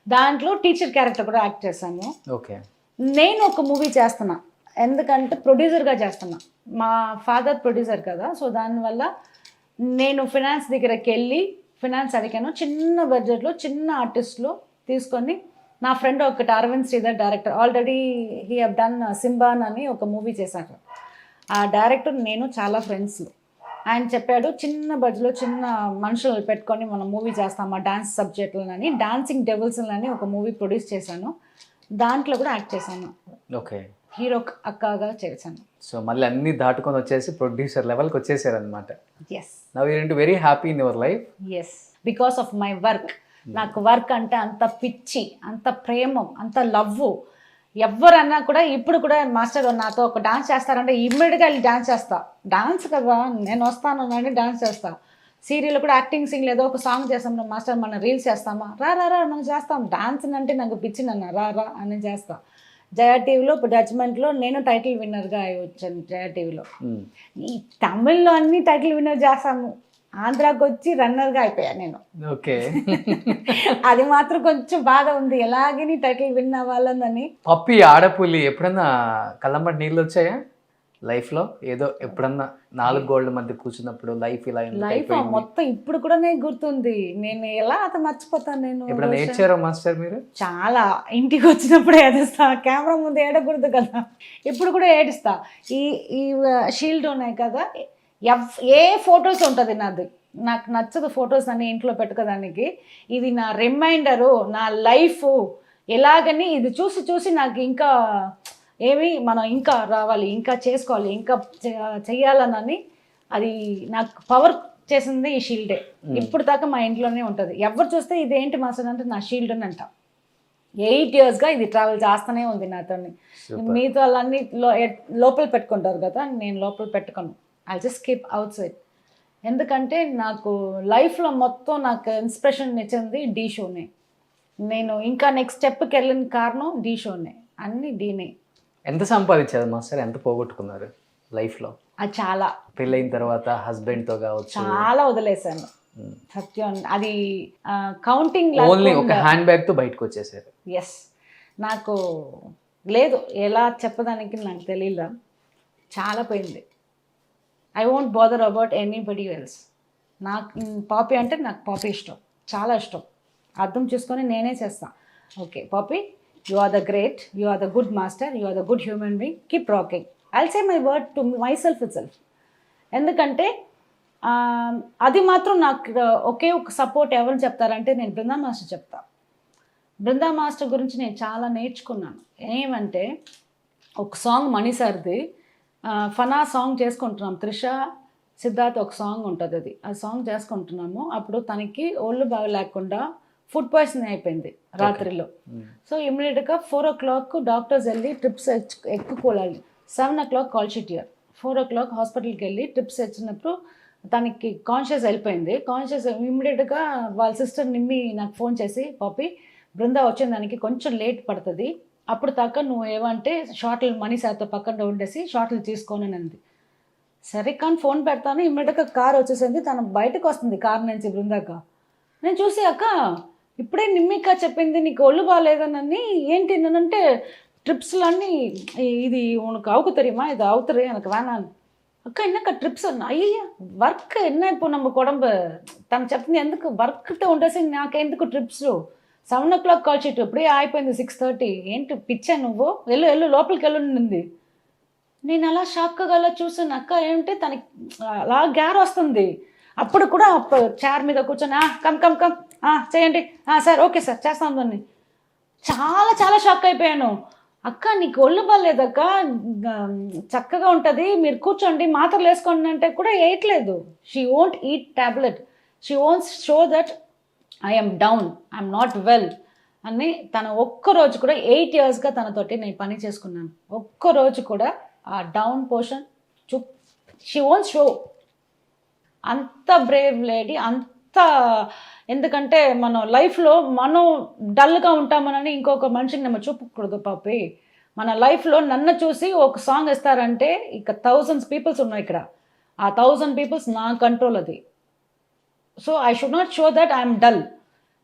దాంట్లో టీచర్ క్యారెక్టర్ కూడా యాక్ట్ చేశాను. ఓకే. నేను ఒక మూవీ చేస్తున్నా, ఎందుకంటే ప్రొడ్యూసర్గా చేస్తున్నా, మా ఫాదర్ ప్రొడ్యూసర్ కదా. సో దానివల్ల నేను ఫినాన్స్ దగ్గరికి వెళ్ళి ఫినాన్స్ అడిగాను. చిన్న బడ్జెట్లో చిన్న ఆర్టిస్ట్లో తీసుకొని, నా ఫ్రెండ్ ఒకటి Aravind Sridhar director, already he have done సింబాన్ అని ఒక మూవీ చేశారు. ఆ డైరెక్టర్ నేను చాలా ఫ్రెండ్స్. ఆయన చెప్పాడు చిన్న బడ్జెట్లో చిన్న మనుషులు పెట్టుకొని మనం మూవీ చేస్తామా డాన్స్ సబ్జెక్టులని, డాన్సింగ్ డెవిల్స్ అని ఒక మూవీ ప్రొడ్యూస్ చేశాను. దాంట్లో కూడా యాక్ట్ చేశాను, ఓకే, హీరో అక్కగా చేశాను. సో మళ్ళీ అన్ని దాటుకొని వచ్చేసి ప్రొడ్యూసర్ లెవెల్కి వచ్చేసారు అనమాట. Yes, now you very happy in your life. Yes, because of my work. నాకు వర్క్ అంటే అంత పిచ్చి, అంత ప్రేమం, అంత లవ్. ఎవరన్నా కూడా ఇప్పుడు కూడా మాస్టర్ నాతో ఒక డాన్స్ చేస్తారంటే ఇమ్మీడియట్గా వెళ్ళి డాన్స్ చేస్తా. డాన్స్ కదా నేను వస్తాను అని డాన్స్ చేస్తా. సీరియల్ కూడా యాక్టింగ్ సింగ్ ఏదో ఒక సాంగ్ చేస్తాం మాస్టర్, మనం రీల్స్ చేస్తామా, రా రా రా మనం చేస్తాం. డాన్స్ అంటే నాకు పిచ్చి నన్న, రా రా అని చేస్తా. జయా టీవీలో జడ్జ్మెంట్లో నేను టైటిల్ విన్నర్గా వచ్చాను. జయా టీవీలో ఈ తమిళ్లో అన్ని టైటిల్ విన్నర్ చేస్తాము, ఆంధ్రాకి వచ్చి రన్నర్గా అయిపోయాను నేను. ఓకే, అది మాత్రం కొంచెం బాధ ఉంది, ఎలాగని టైటిల్ విన్ అవ్వాలని. పప్పి ఆడపులి ఎప్పుడన్నా కళ్ళమ్మటి నీళ్ళు వచ్చాయా లైఫ్లో? ఏదో ఎప్పుడన్నా 4 గోళ్ల మధ్య కూర్చున్నప్పుడు లైఫ్ ఇలా లైఫ్ మొత్తం ఇప్పుడు కూడా నేను గుర్తుంది. నేను ఎలా అతను మర్చిపోతాను. నేను ఎప్పుడన్నా ఏడ్చారా మాస్టర్ మీరు? చాలా, ఇంటికి వచ్చినప్పుడు ఏడుస్తా, కెమెరా ముందు ఏడకూడదు కదా, ఇప్పుడు కూడా ఏడుస్తా. ఈ ఈ షీల్డ్ ఉన్నాయి కదా, ఏ ఫొటోస్ ఉంటుంది నాది, నాకు నచ్చదు ఫొటోస్ అన్ని ఇంట్లో పెట్టుకోదానికి. ఇది నా రిమైండరు, నా లైఫ్ ఎలాగని ఇది చూసి చూసి నాకు ఇంకా మనం ఇంకా రావాలి, ఇంకా చేసుకోవాలి, ఇంకా చెయ్యాలని అది నాకు పవర్ చేసింది ఈ షీల్డే. ఇప్పుడు దాకా మా ఇంట్లోనే ఉంటుంది. ఎవరు చూస్తే ఇదేంటి మాస్టర్ అంటే నా షీల్డ్ అని అంట. 8 yearsగా ఇది ట్రావెల్ చేస్తూనే ఉంది నాతో. మీతో అన్నీ లోపల పెట్టుకుంటారు కదా, నేను లోపల పెట్టుకోను. I just keep out side. ఎందుకంటే నాకు లైఫ్లో మొత్తం నాకు ఇన్స్పిరేషన్ ఇచ్చింది డీ షోనే. నేను ఇంకా నెక్స్ట్ స్టెప్కి వెళ్ళిన కారణం డీ షోనే, అన్నీ డీనే. ఎంత సంపాదించారు మాస్టర్, ఎంత పోగొట్టుకున్నారు లైఫ్లో? అది చాలా, పెళ్ళైన తర్వాత హస్బెండ్తో కావచ్చు చాలా వదిలేశాను సత్యం. అది కౌంటింగ్ ఓన్లీ ఒక హ్యాండ్ బ్యాగ్తో బయటకు వచ్చేసారు. ఎస్, నాకు లేదు ఎలా చెప్పడానికి నాకు తెలియదు, చాలా పోయింది. I won't bother about anybody else. నాకు పాపీ అంటే నాకు పాపీ ఇష్టం, చాలా ఇష్టం. అర్థం చేసుకొని నేనే చేస్తాను. Okay Pappy, you are the great, you are the good master, you are the good human being, keep rocking. I'll say my word to myself itself. ఎందుకంటే అది మాత్రం నాకు ఒకే ఒక సపోర్ట్ ఎవరు చెప్తారంటే నేను బృందా మాస్టర్ చెప్తా. బృందా మాస్టర్ గురించి నేను చాలా నేర్చుకున్నాను. ఏమంటే ఒక సాంగ్ మణిసార్ది ఫనా సాంగ్ చేసుకుంటున్నాం, త్రిష సిద్ధార్థ్ ఒక సాంగ్ ఉంటుంది, అది ఆ సాంగ్ చేసుకుంటున్నాము. అప్పుడు తనకి ఒళ్ళు బాగా లేకుండా ఫుడ్ పాయిజన్ అయిపోయింది రాత్రిలో. సో ఇమ్మీడియట్గా 4 o'clock డాక్టర్స్ వెళ్ళి ట్రిప్స్ ఎక్కుకోవాలి. 7 o'clock call sheet year, 4 o'clock హాస్పిటల్కి వెళ్ళి ట్రిప్స్ వచ్చినప్పుడు తనకి కాన్షియస్ వెళ్ళిపోయింది. కాన్షియస్ ఇమ్మీడియట్గా వాళ్ళ సిస్టర్ నిమ్మి నాకు ఫోన్ చేసి, పాపి బృందా వచ్చిన దానికి కొంచెం లేట్ పడుతుంది, అప్పుడు దాకా నువ్వు ఏమంటే షార్ట్లు మనీ సార్తో పక్కన ఉండేసి షార్ట్లు తీసుకొని అంది. సరే కానీ ఫోన్ పెడతాను. ఇమ్మీడియట్గా కార్ వచ్చేసింది, తను బయటకు వస్తుంది కార్ నుంచి బృందాక. నేను చూసి అక్క ఇప్పుడే నిమ్మిక చెప్పింది నీకు ఒళ్ళు బాగాలేదనని, ఏంటి నేనంటే ట్రిప్స్లో అన్నీ ఇది ఉనకు అవుకు தெரியுமா, இது அவுத்துரு எனக்கு வேணாம் అక్క. ఎన్నక ట్రిప్స్ అయ్యా వర్క్ ఎన్న ఇప్పుడు నమ్మ కొడంబు తను చెప్తుంది, ఎందుకు వర్క్తో ఉండేసి నాకెందుకు ట్రిప్స్. 7 o'clock కాల్ షీట్ ఇప్పుడే అయిపోయింది, 6:30. ఏంటి పిచ్చా నువ్వు, వెళ్ళు లోపలికి వెళ్ళుంది. నేను అలా షాక్గా అలా చూసాను. అక్క ఏంటి తనకి అలా గ్యార్ వస్తుంది. అప్పుడు కూడా చైర్ మీద కూర్చొని కమ్ కమ్ కమ్ చేయండి, సార్ ఓకే సార్ చేస్తాను దాన్ని. చాలా చాలా షాక్ అయిపోయాను. అక్క నీకు ఒళ్ళు బాగాలేదక్క, చక్కగా ఉంటుంది, మీరు కూర్చోండి మాత్రలు వేసుకోండి అంటే కూడా వేయట్లేదు. She won't eat tablet, she wants show that I'm down, I'm not well అని. తన ఒక్కరోజు కూడా 8 yearsగా తనతోటి నేను పని చేసుకున్నాను. ఒక్కరోజు కూడా ఆ down portion she won't show. అంత బ్రేవ్ లేడీ, అంత. ఎందుకంటే మన లైఫ్లో మనం డల్గా ఉంటామనని ఇంకొక మనిషిని మనం చూపకూడదు పాపి. మన లైఫ్లో నన్ను చూసి ఒక సాంగ్ ఇస్తారంటే ఇక 1000 పీపుల్స్ ఉన్నాయి ఇక్కడ, ఆ 1000 పీపుల్స్ నా కంట్రోల్ అది. So I should not show that I'm dull.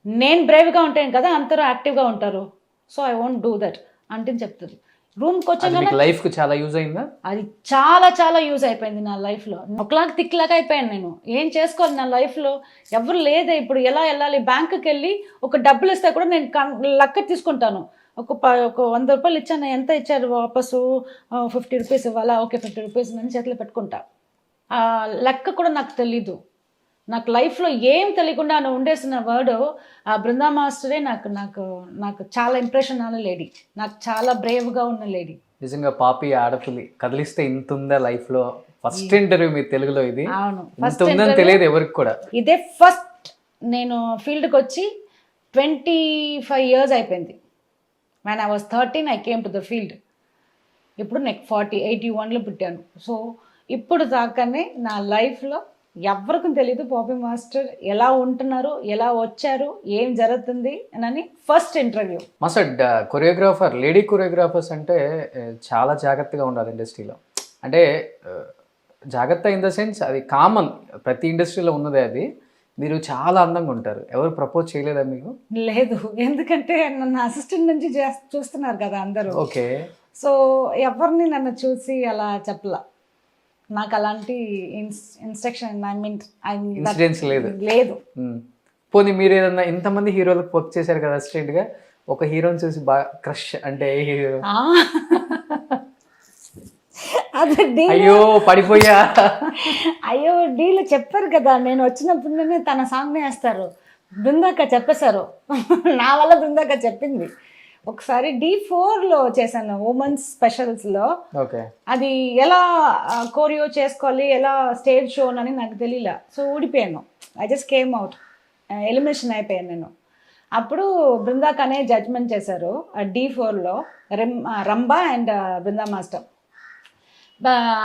నేను బ్రేవ్గా ఉంటాను కదా, అందరూ యాక్టివ్గా ఉంటారు. So I won't do that అంటే చెప్తుంది. రూమ్కి అది వచ్చాక మీకు లైఫ్ కు చాలా యూజ్ అయిందా? అది చాలా చాలా యూజ్ అయిపోయింది నా లైఫ్లో. ఒకలాగా తిక్కలాగా అయిపోయాను నేను. ఏం చేసుకోవాలి నా లైఫ్లో, ఎవరు లేదే. ఇప్పుడు ఎలా వెళ్ళాలి? బ్యాంకుకి వెళ్ళి ఒక డబ్బులు ఇస్తే కూడా నేను లెక్క తీసుకుంటాను. ఒక 100 రూపాయలు ఇచ్చాను, ఎంత ఇచ్చారు వాపసు, 50 రూపీస్ ఇవ్వాలా, ఓకే 50 రూపీస్ నేను చేతిలో పెట్టుకుంటా. ఆ లెక్క కూడా నాకు తెలీదు. నాకు లైఫ్లో ఏం తెలియకుండా నువ్వు ఉండేసిన వర్డ్ ఆ బృందా మాస్టరే నాకు నాకు నాకు చాలా ఇంప్రెషన్ అయిన లేడీ, నాకు చాలా బ్రేవ్గా ఉన్న లేడీ. నిజంగా పాపి ఆడపిల్లి కదిలిస్తే ఇంత ఉందా లైఫ్ లో? ఫస్ట్ ఇంటర్వ్యూ మీ తెలుగులో ఇది. అవును, ఇంత ఉందని తెలియదు ఎవరికి కూడా. ఇదే ఫస్ట్ నేను ఫీల్డ్కి వచ్చి 25 years అయిపోయింది. when I was 13 I came to the field. ఇప్పుడు నాకు 81లో పుట్టాను. సో ఇప్పుడు దాకానే నా లైఫ్లో ఎవరికి తెలియదు పాపీ మాస్టర్ ఎలా ఉంటున్నారు, ఎలా వచ్చారు, ఏం జరుగుతుంది అని first interview. Master choreographer, lady choreographers అంటే చాలా జాగ్రత్తగా ఉండాలి ఇండస్ట్రీలో. అంటే జాగ్రత్త ఇన్ ద సెన్స్ అది కామన్, ప్రతి ఇండస్ట్రీలో ఉన్నదే అది. మీరు చాలా అందంగా ఉంటారు. ఎవరు ప్రపోజ్ చేయలేదా మీకు? లేదు, ఎందుకంటే నన్ను అసిస్టెంట్ నుంచి చూస్తున్నారు కదా అందరూ. ఓకే. సో ఎవరిని నన్ను చూసి అలా చెప్పలా. నాకు అలాంటి ఇన్స్ట్రక్షన్ ఇన్సిడెంట్స్ లేదు. లేదు. పోనీ మీరు ఏదన్నా ఇంతమంది హీరోలకు వర్క్ చేశారు కదా అసిస్టెంట్ గా, ఒక హీరోని చూసి బాగా క్రష్ అంటే ఏ హీరో? అయ్యో పడిపోయా. అయ్యో డీలు చెప్పారు కదా, నేను వచ్చినప్పుడు తన సాంగ్ వేస్తారు. బృందాక చెప్పేశారు, నా వల్ల బృందాక చెప్పింది. ఒకసారి D4లో చేశాను, ఉమెన్స్ స్పెషల్స్లో. ఓకే. అది ఎలా కోరియో చేసుకోవాలి, ఎలా స్టేజ్ షో అని నాకు తెలియలే. సో ఊడిపోయాను. I just came out, elimination అయిపోయాను నేను. అప్పుడు బృందాకనే జడ్జ్మెంట్ చేశారు D4లో, రంభా అండ్ బృందా మాస్టర్.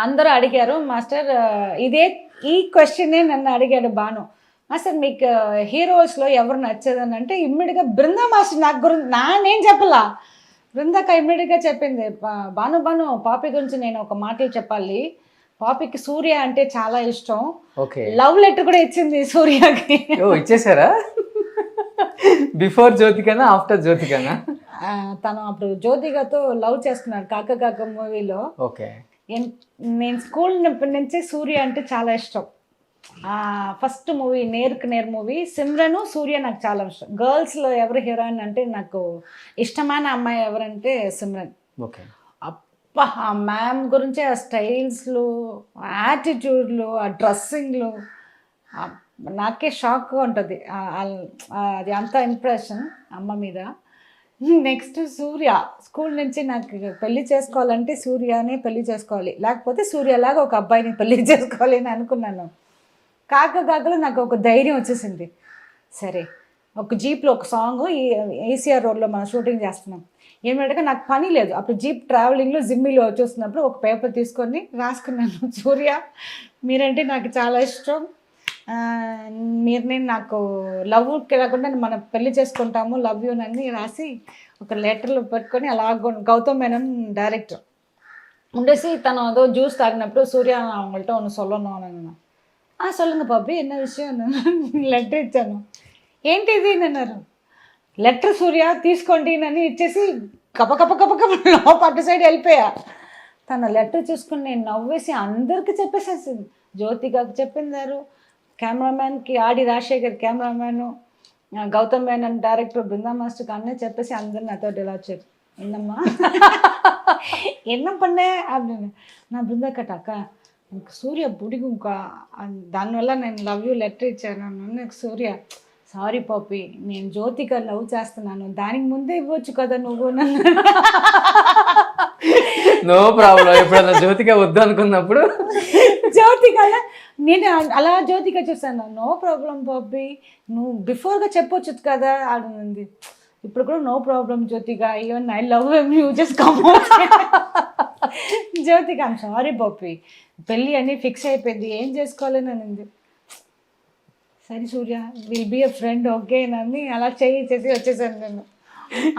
అందరూ అడిగారు మాస్టర్, ఈ క్వశ్చనే నన్ను అడిగాడు భాను. మాస్టర్ మీకు హీరోస్లో ఎవరు నచ్చేదని అంటే ఇమ్మీడియట్గా బృందా మాస్టర్ నాకు గురించి నేను చెప్పలా, బృందాక ఇమ్మీడియట్గా చెప్పింది, భాను పాపి గురించి నేను ఒక మాటలు చెప్పాలి. పాపికి సూర్య అంటే చాలా ఇష్టం. లవ్ లెటర్ కూడా ఇచ్చింది సూర్యకి. ఇచ్చేసారా? Before జ్యోతికనా after జ్యోతికనా? తను అప్పుడు జ్యోతికతో లవ్ చేస్తున్నాడు కాక కాక మూవీలో. ఓకే. నేను స్కూల్ నుంచి సూర్య అంటే చాలా ఇష్టం. ఫస్ట్ మూవీ నేర్కు నేర్ మూవీ, సిమ్రను సూర్య నాకు చాలా ఇష్టం. గర్ల్స్లో ఎవరు హీరోయిన్ అంటే నాకు ఇష్టమైన అమ్మాయి ఎవరంటే సిమ్రన్. ఓకే. అప్ప ఆ మ్యామ్ గురించి ఆ స్టైల్స్లు, యాటిట్యూడ్లు, ఆ డ్రెస్సింగ్లు నాకే షాక్గా ఉంటుంది. అది అంత ఇంప్రెషన్ అమ్మ మీద. నెక్స్ట్ సూర్య. స్కూల్ నుంచి నాకు పెళ్లి చేసుకోవాలంటే సూర్యనే పెళ్లి చేసుకోవాలి, లేకపోతే సూర్యలాగా ఒక అబ్బాయిని పెళ్లి చేసుకోవాలి అని అనుకున్నాను. కాకలో నాకు ఒక ధైర్యం వచ్చేసింది. సరే, ఒక జీప్లో ఒక సాంగ్ ACR రోడ్లో మనం షూటింగ్ చేస్తున్నాం. ఏమిటంటే నాకు పని లేదు అప్పుడు, జీప్ ట్రావెలింగ్లో జిమ్మిలో చూస్తున్నప్పుడు ఒక పేపర్ తీసుకొని రాసుకున్నాను, సూర్య మీరంటే నాకు చాలా ఇష్టం, నేను నాకు లవ్ కాకుండా మనం పెళ్లి చేసుకుంటాము, లవ్ యూ అని రాసి ఒక లెటర్లో పెట్టుకొని అలా గౌతమ్ మేనన్ డైరెక్టర్ ఉండేసి తను అదో జ్యూస్ తాగినప్పుడు సూర్య அவங்கள்ட்ட ஒன்று சொல்லணும் అన్న. சொல்லுங்க பாப்பி என்ன விஷயம் లెటర్ ఇచ్చాను. ఏంటి ఇది అన్నారు. లెటర్ సూర్య తీసుకోండి అని ఇచ్చేసి కప అటు సైడ్ వెళ్ళిపోయా. తన లెటర్ చూసుకుని నేను నవ్వేసి అందరికి చెప్పేసేసింది. జ్యోతికకు చెప్పిందారు, కెమెరామ్యాన్కి ఆడి రాజశేఖర్ కెమెరామ్యాను, గౌతమ్ మేనన్ డైరెక్టర్, బృందా మాస్టర్కి అన్నీ చెప్పేసి అందరు నాతో ఇలా వచ్చారు. என்னம்மா என்ன பண்ண அப்படின்னு. நான் బృందాకట అక్క నాకు సూర్య பிடிக்கும்க்கா, దానివల్ల నేను లవ్ యూ లెటర్ ఇచ్చాను. నాకు సూర్య సారీ పాపి నేను జ్యోతిక లవ్ చేస్తున్నాను, దానికి ముందే ఇవ్వచ్చు కదా నువ్వు నన్ను. No problem. ఎప్పుడన్నా జ్యోతిక వద్దు అనుకున్నప్పుడు జ్యోతిక నేను అలా జ్యోతిక చూసాను. నో ప్రాబ్లం పాపి నువ్వు బిఫోర్గా చెప్పొచ్చు కదా అడిగింది. ఇప్పుడు కూడా no problem Jyothika, even I love you just come. Jyothika I'm sorry Paapi పెళ్ళి అని ఫిక్స్ అయిపోయింది, ఏం చేసుకోవాలని అనింది. సరే Suriya will be a friend okay అని అలా చేసి వచ్చేసాను నేను.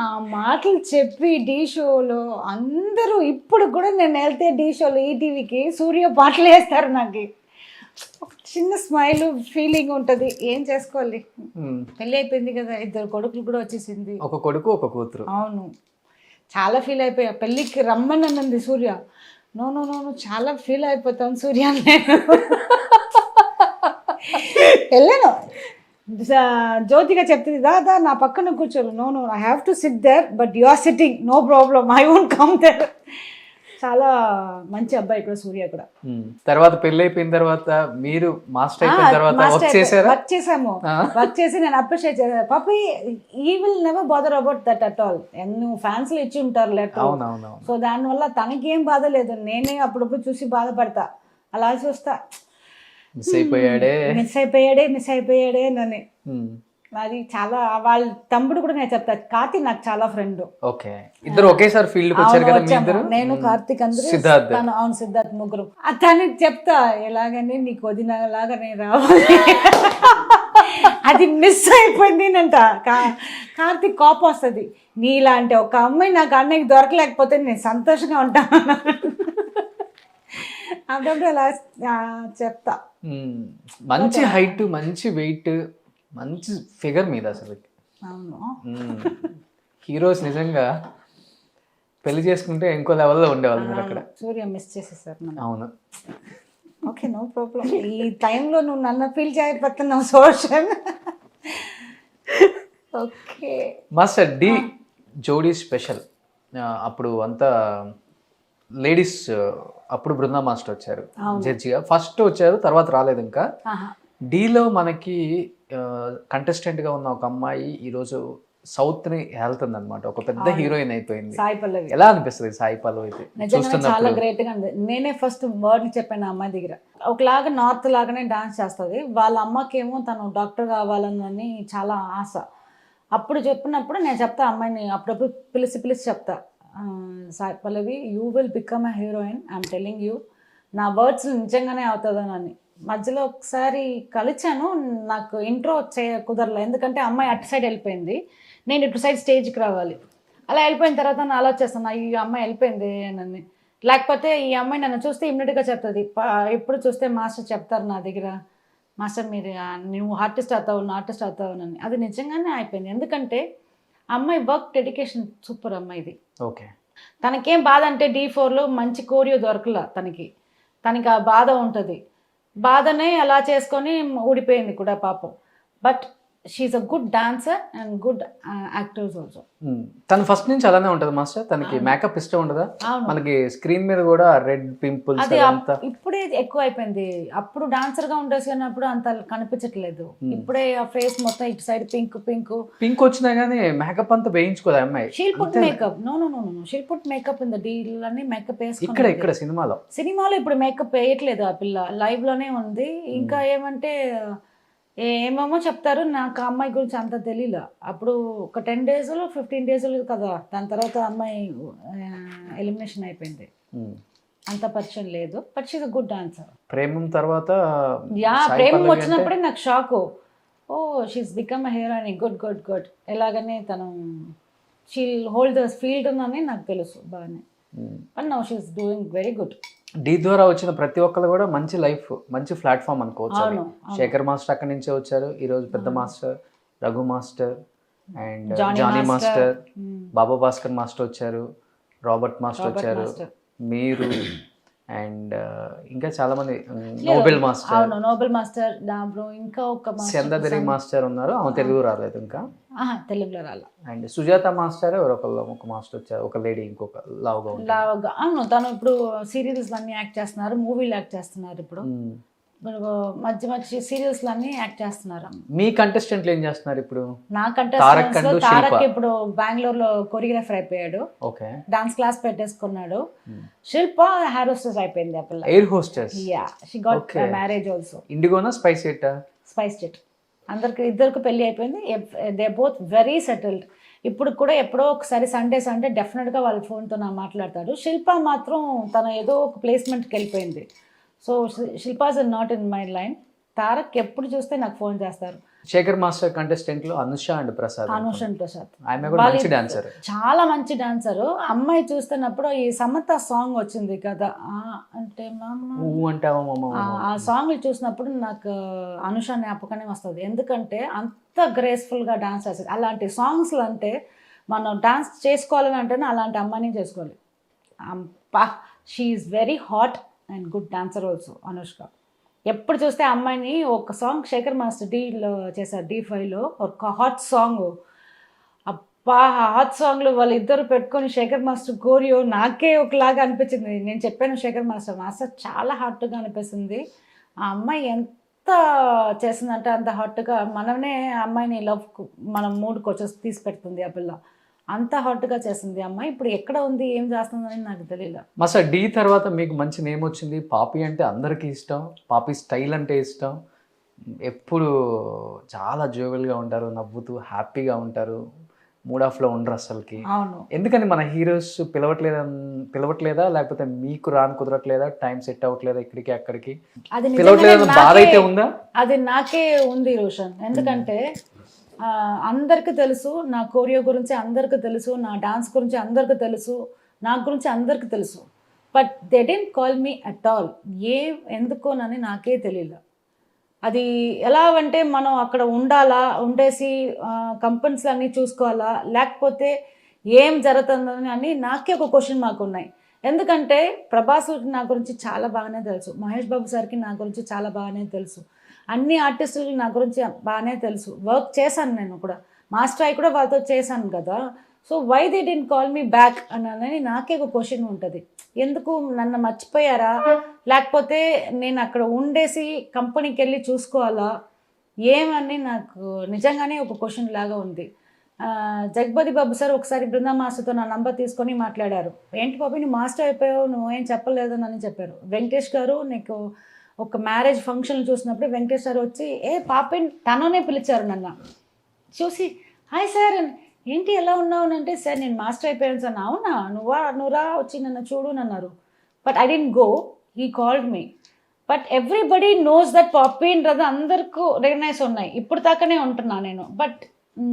ఆ మాటలు చెప్పి D షోలో అందరూ ఇప్పుడు కూడా నేను వెళ్తే D షోలో ఈటీవీకి సూర్య పాటలు వేస్తారు. నాకు చిన్న స్మైల్ ఫీలింగ్ ఉంటుంది. ఏం చేసుకోవాలి, పెళ్ళి అయిపోయింది కదా, 2 కొడుకులు కూడా వచ్చేసింది, ఒక కొడుకు ఒక కూతురు. అవును. చాలా ఫీల్ అయిపోయా. పెళ్ళికి రమ్మని అన్నది సూర్య. నో నో నో నో చాలా ఫీల్ అయిపోతాను సూర్య అని నేను వెళ్ళాను. జ్యోతిగా చెప్తుంది దాదా నా పక్కన కూర్చోరు. No no I have to sit there but you are sitting no problem I won't come there. చాలా మంచి అబ్బాయి కూడా సూర్య కూడా. తర్వాత పెళ్లి అయిపోయిన తర్వాత మీరు మాస్టర్ అయిపోయిన తర్వాత వర్క్ చేశారా? వర్క్ చేసాము. వర్క్ చేసి నేను అప్రిషియేట్ చేశాను. పాపి ఈ will never bother about that at all. ఎన్నో ఫ్యాన్స్ ఇచ్చి ఉంటారు లెటర్. సో దానివల్ల తనకి ఏం బాధ లేదు. నేనే అప్పుడప్పుడు చూసి బాధపడతా. అలా చూస్తా మిస్ అయిపోయాడే నన్ను. అది చాలా వాళ్ళ తమ్ముడు కూడా నేను చెప్తా. కార్తీక్ నాకు చాలా ఫ్రెండ్. ఓకే, ఇద్దరు ఒకేసారి ఫీల్డ్ కి వచ్చారు కదా మీ ఇద్దరు? నేను కార్తీక్ అందరూ అవును సిద్ధార్థ్ ముగ్గురు. తనకి చెప్తా ఎలాగని నీకు వదినలాగా నేను రావాలి. అది మిస్ అయిపోయింది అంట. కార్తీక్ కోపం వస్తుంది. నీలాంటి ఒక అమ్మాయి నాకు అన్నయ్యకి దొరకలేకపోతే నేను సంతోషంగా ఉంటాను. అప్పుడప్పుడు అలా చెప్తా. మంచి హైట్, మంచి వెయిట్, మంచి ఫిగర్ మీద అసలు. అవును, హీరోస్ నిజంగా పెళ్లి చేసుకుంటే ఇంకో లెవెల్లో ఉండేవాళ్ళు మీరు అక్కడ. సూర్య మిస్ చేసేసారు మనం. అవును, ఓకే నో ప్రాబ్లం. ఈ టైంలో నువ్వు నన్ను ఫీల్ చేయబోతున్నావు social. Okay master Dhee Jodi special. అప్పుడు అంతా లేడీస్, అప్పుడు బృందా మాస్టర్ వచ్చారు జడ్జిగా. ఫస్ట్ వచ్చారు, తర్వాత రాలేదు ఇంకా. డీలో మనకి కంటెస్టెంట్గా ఉన్న ఒక అమ్మాయి ఈరోజు సౌత్ని వెళ్తుంది అనమాట. ఒక పెద్ద హీరోయిన్ అయిపోయింది. సాయి పల్లవి. ఎలా అనిపిస్తుంది సాయి పల్లవి అయితే? నిజంగా చాలా గ్రేట్ గా ఉంది. నేనే ఫస్ట్ వర్డ్ చెప్పాను ఆ అమ్మాయి దగ్గర. ఒకలాగా నార్త్ లాగానే డాన్స్ చేస్తుంది. వాళ్ళ అమ్మకేమో తను డాక్టర్ కావాలని చాలా ఆశ. అప్పుడు చెప్పినప్పుడు నేను చెప్తా అమ్మాయిని, అప్పుడప్పుడు పిలిచి చెప్తా, Sai Pallavi you will become a heroine, I'm telling you. నా వర్డ్స్ నిజంగానే అవుతుందని. మధ్యలో ఒకసారి కలిచాను, నాకు ఇంట్రో కుదరలేదు. ఎందుకంటే అమ్మాయి అటు సైడ్ వెళ్ళిపోయింది, నేను ఇటు సైడ్ స్టేజ్కి రావాలి. అలా వెళ్ళిపోయిన తర్వాత నేను ఆలోచిస్తాను ఈ అమ్మాయి వెళ్ళిపోయింది అని. లేకపోతే ఈ అమ్మాయి నన్ను చూస్తే ఇమ్మీడియట్గా చెప్తుంది. ఎప్పుడు చూస్తే మాస్టర్ చెప్తారు నా దగ్గర, మాస్టర్ మీరు నువ్వు ఆర్టిస్ట్ అవుతావు అని. అది నిజంగానే అయిపోయింది. ఎందుకంటే అమ్మాయి వర్క్ డెడికేషన్ సూపర్ అమ్మాయిది. ఓకే, తనకేం బాధ అంటే D4లో మంచి కోరియో దొరకలా తనకి ఆ బాధ ఉంటుంది. బాధనే అలా చేసుకొని ఊడిపోయింది కూడా పాపం. But she's a good dancer and good actors also. తను ఫస్ట్ నుంచి అలానే ఉంటుంది మాస్టర్. తనకి మేకప్ ఇష్టం ఉండదా? మనకి స్క్రీన్ మీద కూడా రెడ్ పింపుల్స్ అది ఇప్పుడే ఎక్కువ అయిపోయింది. అప్పుడు డాన్సర్ గా ఉండేసినప్పుడు అంత కనిపించట్లేదు. ఇప్పుడే ఆ ఫేస్ మొత్తం ఇటు సైడ్ పింక్ వచ్చినా గానీ మేకప్ అంతా వేయించుకోదా అమ్మాయి? She'll put makeup no she'll put makeup in the deal అని మేకప్ వేసుకుని ఇక్కడ సినిమాలో ఇప్పుడు మేకప్ వేయట్లేదు ఆ పిల్ల, లైవ్ లోనే ఉంది. ఇంకా ఏమంటే ఏమేమో చెప్తారు, నాకు ఆ అమ్మాయి గురించి అంత తెలియలే. అప్పుడు ఒక 10 days 15 days కదా, దాని తర్వాత అమ్మాయి ఎలిమినేషన్ అయిపోయింది. అంత పరిచయం లేదు. But she's a good dancer. Premam తర్వాత ప్రేమం వచ్చినప్పుడే నాకు shock. Oh she's become a heroine, good. ఎలాగనే తను షీల్ హోల్డ్ ద ఫీల్డ్ అని నాకు తెలుసు బాగానే. But now she's doing very good. Dhee ద్వారా వచ్చిన ప్రతి ఒక్కరు కూడా మంచి లైఫ్, మంచి ప్లాట్ఫామ్ అనుకోవచ్చు. శేఖర్ మాస్టర్ అక్కడి నుంచే వచ్చారు. ఈరోజు పెద్ద master Raghu master and Johnny master, Baba Bhaskar master వచ్చారు, రాబర్ట్ మాస్టర్ వచ్చారు, మీరు అండ్ ఇంకా చాలా మంది, నోబెల్ మాస్టర్ దాంట్లో ఇంకా ఒక చందదరి మాస్టర్ ఉన్నారు. ఆమె తెలుగు రాలేదు ఇంకా, తెలుగులో రాల. అండ్ సుజాత మాస్టర్ ఒక మాస్టర్ వచ్చారు, ఒక లేడీ, ఇంకొక లావుగా. అవును, తను ఇప్పుడు సీరియల్స్ అన్ని యాక్ట్ చేస్తున్నారు, మూవీలు యాక్ట్ చేస్తున్నారు. ఇప్పుడు మంచి సీరియల్స్ అన్ని యాక్ట్ చేస్తున్నారు. మీ కంటెస్టెంట్లు ఏం చేస్తున్నారు ఇప్పుడు? నా కంటెస్టెంట్స్ తారక్ ఇప్పుడు బెంగళూరు లో కొరియోగ్రాఫర్ అయిపోయాడు. ఓకే, డాన్స్ క్లాస్ పెట్టేసుకున్నాడు. శిల్ప హెయిర్ హోస్టెస్ అయిపోయింది. ఆ పిల్ల air hostess. She got marriage also. ఇండిగోనా స్పైస్ జెట్ ఇద్దరికి పెళ్లి అయిపోయింది. They both very settled. ఇప్పుడు కూడా ఎప్పుడో ఒకసారి సండే డెఫినెట్గా వాళ్ళ ఫోన్తో నా మాట్లాడతాడు. శిల్ప మాత్రం తను ఏదో ఒక ప్లేస్మెంట్కి వెళ్ళిపోయింది. So Shilpas are not in my line. Tarak ఎప్పుడు చూస్తే నాకు ఫోన్ చేస్తారు. శేఖర్ మాస్టర్ కంటెస్టెంట్లు అనుష అండ్ ప్రసాద్. చాలా మంచి డాన్సర్. అమ్మాయి చూస్తున్నప్పుడు ఈ సమత సాంగ్ వచ్చింది కదా, అంటే ఆ సాంగ్ చూసినప్పుడు నాకు అనుష జ్ఞాపకమే వస్తుంది. ఎందుకంటే అంత గ్రేస్ఫుల్ గా డాన్స్ చేస్తుంది. అలాంటి సాంగ్స్ అంటే మనం డాన్స్ చేసుకోవాలని అంటేనే అలాంటి అమ్మాయిని చేసుకోవాలి. అబ్బా, she's very hot and good dancer also Anushka. ఎప్పుడు చూస్తే ఆ అమ్మాయిని ఒక సాంగ్ శేఖర్ మాస్టర్ డీలో చేశారు, D5లో ఒక హాట్ సాంగ్. అబ్బా, హాట్ సాంగ్లో వాళ్ళిద్దరు పెట్టుకొని శేఖర్ మాస్టర్ కోరియో నాకే ఒకలాగా అనిపించింది. నేను చెప్పాను శేఖర్ మాస్టర్ చాలా హాట్గా అనిపిస్తుంది. ఆ అమ్మాయి ఎంత చేసిందంటే అంత హాట్గా మనమే ఆ అమ్మాయిని మనం మూడుకి వచ్చేసి తీసి పెడుతుంది ఆ పిల్ల. అంత హాట్గా చేసింది అమ్మాయి. ఇప్పుడు ఎక్కడ ఉంది, ఏం చేస్తుందని నాకు తెలియదు. మాస్టర్ డి తర్వాత మీకు మంచి నేమ్ వచ్చింది. పాపి అంటే అందరికీ ఇష్టం, పాపి స్టైల్ అంటే ఇష్టం. ఎప్పుడు చాలా జోవెల్గా ఉంటారు, నవ్వుతూ హ్యాపీగా ఉంటారు, మూడ్ ఆఫ్లో ఉండరు అసలుకి. అవును. ఎందుకని మన హీరోస్ పిలవట్లేదా, లేకపోతే మీకు కుదరట్లేదా, టైం సెట్ అవ్వట్లేదా, ఇక్కడికి అక్కడికి అది పిలవట్లేదా, బాధ అయితే ఉందా? అది నాకే ఉంది రోషన్. ఎందుకంటే అందరికీ తెలుసు నా కోరియో గురించి, అందరికీ తెలుసు నా డాన్స్ గురించి, అందరికీ తెలుసు నా గురించి, అందరికీ తెలుసు. But they dent call me at all. ఎందుకోనని నాకే తెలియదు. అది ఎలా అంటే మనం అక్కడ ఉండేసి కంపెనీస్ అన్నీ చూసుకోవాలా, లేకపోతే ఏం జరుగుతుందని అని నాకే ఒక క్వశ్చన్ మార్క్ ఉన్నాయి. ఎందుకంటే ప్రభాస్ నా గురించి చాలా బాగానే తెలుసు, మహేష్ బాబు సార్కి నా గురించి చాలా బాగానే తెలుసు, అన్ని ఆర్టిస్టులు నా గురించి బాగానే తెలుసు, వర్క్ చేశాను నేను కూడా, మాస్టర్ అయి కూడా వాళ్ళతో చేశాను కదా. So why they dent call me back అని నాకే ఒక క్వశ్చన్ ఉంటుంది. ఎందుకు నన్ను మర్చిపోయారా, లేకపోతే నేను అక్కడ ఉండేసి కంపెనీకి వెళ్ళి చూసుకోవాలా, ఏమని నాకు నిజంగానే ఒక క్వశ్చన్ లాగా ఉంది. జగపతి బాబు సార్ ఒకసారి బృందా మాస్టర్తో నా నంబర్ తీసుకొని మాట్లాడారు. ఏంటి పాపి నువ్వు మాస్టర్ అయిపోయావు, నువ్వు ఏం చెప్పలేదని అని చెప్పారు. వెంకటేష్ గారు నీకు ఒక మ్యారేజ్ ఫంక్షన్ చూసినప్పుడు వెంకటేష్ గారు వచ్చి పాపి తననే పిలిచారు. నన్ను చూసి హాయ్ సార్, ఏంటి ఎలా ఉన్నావు అంటే, సార్ నేను మాస్టర్ అయిపోయాను సార్. అవునా, నువ్వురా వచ్చి నన్ను చూడు అన్నారు. But I didn't go, he called me. But everybody knows that Pappy and అందరికీ రికగ్నైజ్ ఉన్నాయి. ఇప్పుడు దాకానే ఉంటున్నా నేను, but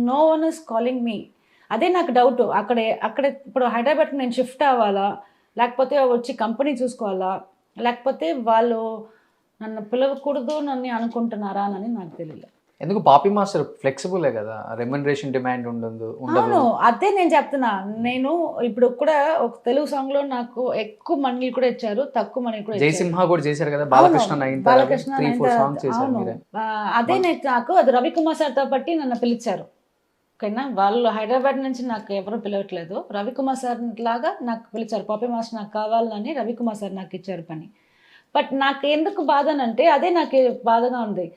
no one is calling me. అదే నాకు డౌట్. అక్కడ ఇప్పుడు హైదరాబాద్ నేను షిఫ్ట్ అవ్వాలా, లేకపోతే వచ్చి కంపెనీ చూసుకోవాలా, లేకపోతే వాళ్ళు నన్ను పిలవకూడదు నన్ను అనుకుంటున్నారా అని నాకు తెలియదు. ఎందుకు పాపి మాస్టర్ ఫ్లెక్సిబులే కదా, రెమ్యునరేషన్ డిమాండ్ ఉండదు. అవును, అదే నేను చెప్తున్నా. నేను ఇప్పుడు కూడా ఒక తెలుగు సాంగ్ లో నాకు ఎక్కువ మనీ కూడా ఇచ్చారు, తక్కువ మనీ కూడా ఇచ్చారు. జయసింహ కూడా చేశారు కదా, బాలకృష్ణ. అవును, అదే నాకు అది రవికుమార్ సార్ తో బట్టి నన్ను పిలిచారు. ఓకేనా, వాళ్ళు హైదరాబాద్ నుంచి నాకు ఎవరు పిలవట్లేదు, రవికుమార్ సార్ లాగా నాకు పిలిచారు. పాపి మాస్టర్ నాకు కావాలని రవికుమార్ సార్ నాకు ఇచ్చారు పని. బట్ నాకు ఎందుకు బాధ అంటే అదే నాకు బాధగా ఉంది.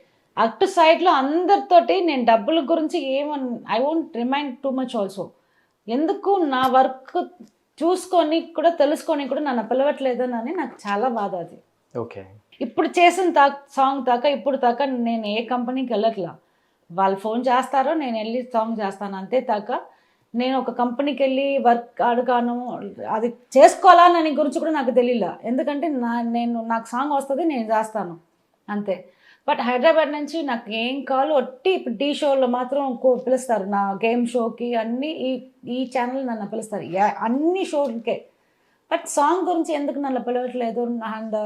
అటు సైడ్లో అందరితోటి నేను డబ్బుల గురించి I won't remind too much also. ఎందుకు నా వర్క్ చూసుకొని కూడా తెలుసుకొని కూడా నన్ను పిలవట్లేదని నాకు చాలా బాధ అది. ఓకే, ఇప్పుడు చేసిన సాంగ్ దాకా ఇప్పుడు దాకా నేను ఏ కంపెనీకి వెళ్ళట్లా. వాళ్ళు ఫోన్ చేస్తారో నేను వెళ్ళి సాంగ్ చేస్తాను, అంతే దాకా నేను ఒక కంపెనీకి వెళ్ళి వర్క్ అడగాను, అది చేసుకోవాలని గురించి కూడా నాకు తెలియలా. ఎందుకంటే నాకు సాంగ్ వస్తుంది, నేను చేస్తాను అంతే. బట్ హైదరాబాద్ నుంచి నాకు ఏం కావాలో ఒట్టి ఇప్పుడు టీ షోలో మాత్రం పిలుస్తారు, నా గేమ్ షోకి అన్నీ ఈ ఛానల్ నన్ను పిలుస్తారు, అన్ని షోలకే. బట్ సాంగ్ గురించి ఎందుకు నన్ను పిలవట్లేదు. అండ్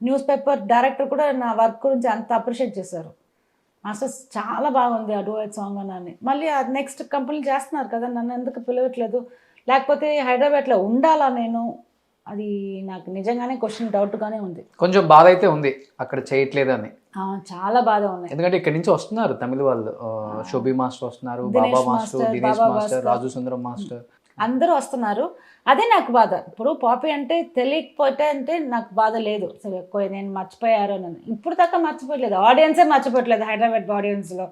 న్యూస్ పేపర్ డైరెక్టర్ కూడా నా వర్క్ గురించి అంత అప్రిషియేట్ చేశారు. మాస్టర్స్ చాలా బాగుంది ఆ డూయట్ సాంగ్ అని. మళ్ళీ అది నెక్స్ట్ కంపెనీలు చేస్తున్నారు కదా, నన్ను ఎందుకు పిలవట్లేదు, లేకపోతే హైదరాబాద్లో ఉండాలా నేను, అది నాకు నిజంగానే క్వశ్చన్ డౌట్గానే ఉంది. కొంచెం బాధ అయితే ఉంది అక్కడ చేయట్లేదు అని. చాలా బాధ ఉంది. ఎందుకంటే ఇక్కడ నుంచి వస్తున్నారు తమిళ వాళ్ళు, శోభి మాస్టర్ వస్తున్నారు, బాబా మాస్టర్, దినేష్ మాస్టర్, రాజు సుందరం మాస్టర్, అందరూ వస్తున్నారు. అదే నాకు బాధ. ఇప్పుడు పాపి అంటే తెలియకపోతే అంటే నాకు బాధ లేదు, సరే నేను మర్చిపోయారు అని. ఇప్పుడు దాకా మర్చిపోయలేదు, ఆడియన్సే మర్చిపోవట్లేదు. హైదరాబాద్ ఆడియన్స్లో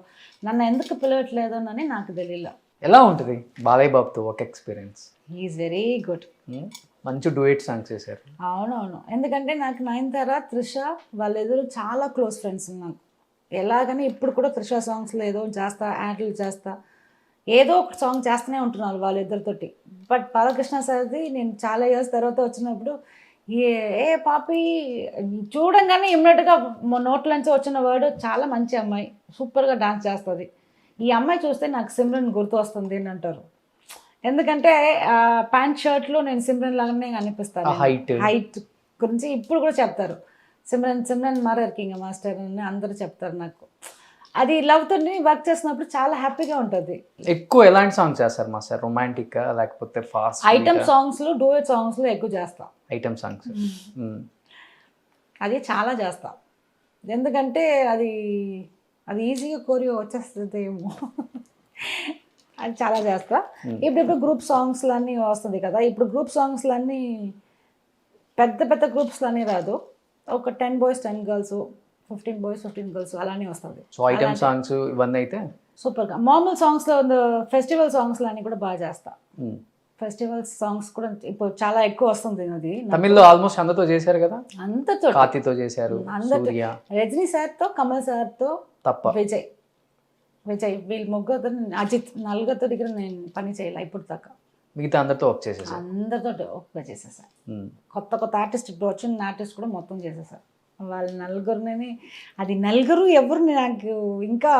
నన్ను ఎందుకు పిలవట్లేదు అని నాకు తెలియదు. ఎలా ఉంటుంది బాలయ్య బాబుతో ఒక ఎక్స్పీరియన్స్? He's very good. మంచి డూయట్ సాంగ్స్ చేశారు. అవునవును, ఎందుకంటే నాకు నయనతార, త్రిష వాళ్ళెదురు చాలా క్లోజ్ ఫ్రెండ్స్ నాకు. ఎలాగని ఇప్పుడు కూడా త్రిష సాంగ్స్లో ఏదో చేస్తా, యాడ్లు చేస్తా, ఏదో ఒక సాంగ్ చేస్తూనే ఉంటున్నారు వాళ్ళిద్దరితోటి. బట్ బాలకృష్ణ సార్ది నేను చాలా ఇయర్స్ తర్వాత వచ్చినప్పుడు పాపి చూడంగానే ఇమ్మీడియట్గా నోట్లోంచి వచ్చిన వర్డ్ చాలా మంచి అమ్మాయి, సూపర్గా డాన్స్ చేస్తుంది, ఈ అమ్మాయి చూస్తే నాకు సిమ్రన్ గుర్తు వస్తుంది అని అంటారు. ఎందుకంటే ప్యాంట్ షర్ట్లో నేను సిమ్రన్ లాగానే అనిపిస్తాను. హైట్ గురించి ఇప్పుడు కూడా చెప్తారు, సిమ్రన్ మారర్ కింగ్ మాస్టర్ అని అందరూ చెప్తారు నాకు. అది లవ్తో వర్క్ చేస్తున్నప్పుడు చాలా హ్యాపీగా ఉంటుంది. ఎక్కువ ఎలాంటి సాంగ్స్ చేస్తారు మాస్టర్? రొమాంటిక్ లేకపోతే ఫాస్ట్? ఐటమ్ సాంగ్స్లో, డూయట్ సాంగ్స్లో ఎక్కువ చేస్తా. ఐటమ్ సాంగ్స్ అది చాలా చేస్తా, ఎందుకంటే అది ఈజీగా కోరియో వచ్చేస్తుంది ఏమో. అది చాలా చేస్తా. ఇప్పుడు గ్రూప్ సాంగ్స్లన్నీ వస్తుంది కదా, ఇప్పుడు గ్రూప్ సాంగ్స్లన్నీ పెద్ద పెద్ద గ్రూప్స్లన్నీ రాదు, ఒక 10 boys 10 girls, 15 boys 15 girls అలానే వస్తుంది. సో ఐటమ్ సాంగ్స్ ఇవన్నీ అయితే సూపర్గా. మామూలు సాంగ్స్లో ఫెస్టివల్ సాంగ్స్లన్నీ కూడా బాగా చేస్తా. ఫెస్టివల్ సాంగ్స్ కూడా ఇప్పుడు చాలా ఎక్కువ వస్తుంది. అది తమిళ్లో ఆల్మోస్ట్ అందరితో చేశారు కదా, అంతతో కాతితో చేశారు, సూర్య, రజనీ సార్తో, కమల్ సార్తో, తప్ప విజయ్ వీళ్ళు ముగ్గురు, అజిత్, నలుగురితో దగ్గర నేను పని చేయలే ఇప్పుడు దాకా. మిగతా అందరితో వర్క్ చేసేసారు. అందరితో ఒక్క చేసేసా. కొత్త కొత్త ఆర్టిస్ట్ ఇప్పుడు వచ్చిన ఆర్టిస్ట్ కూడా మొత్తం చేసేసా. వాళ్ళ నలుగురిని, అది నలుగురు ఎవరిని నాకు ఇంకా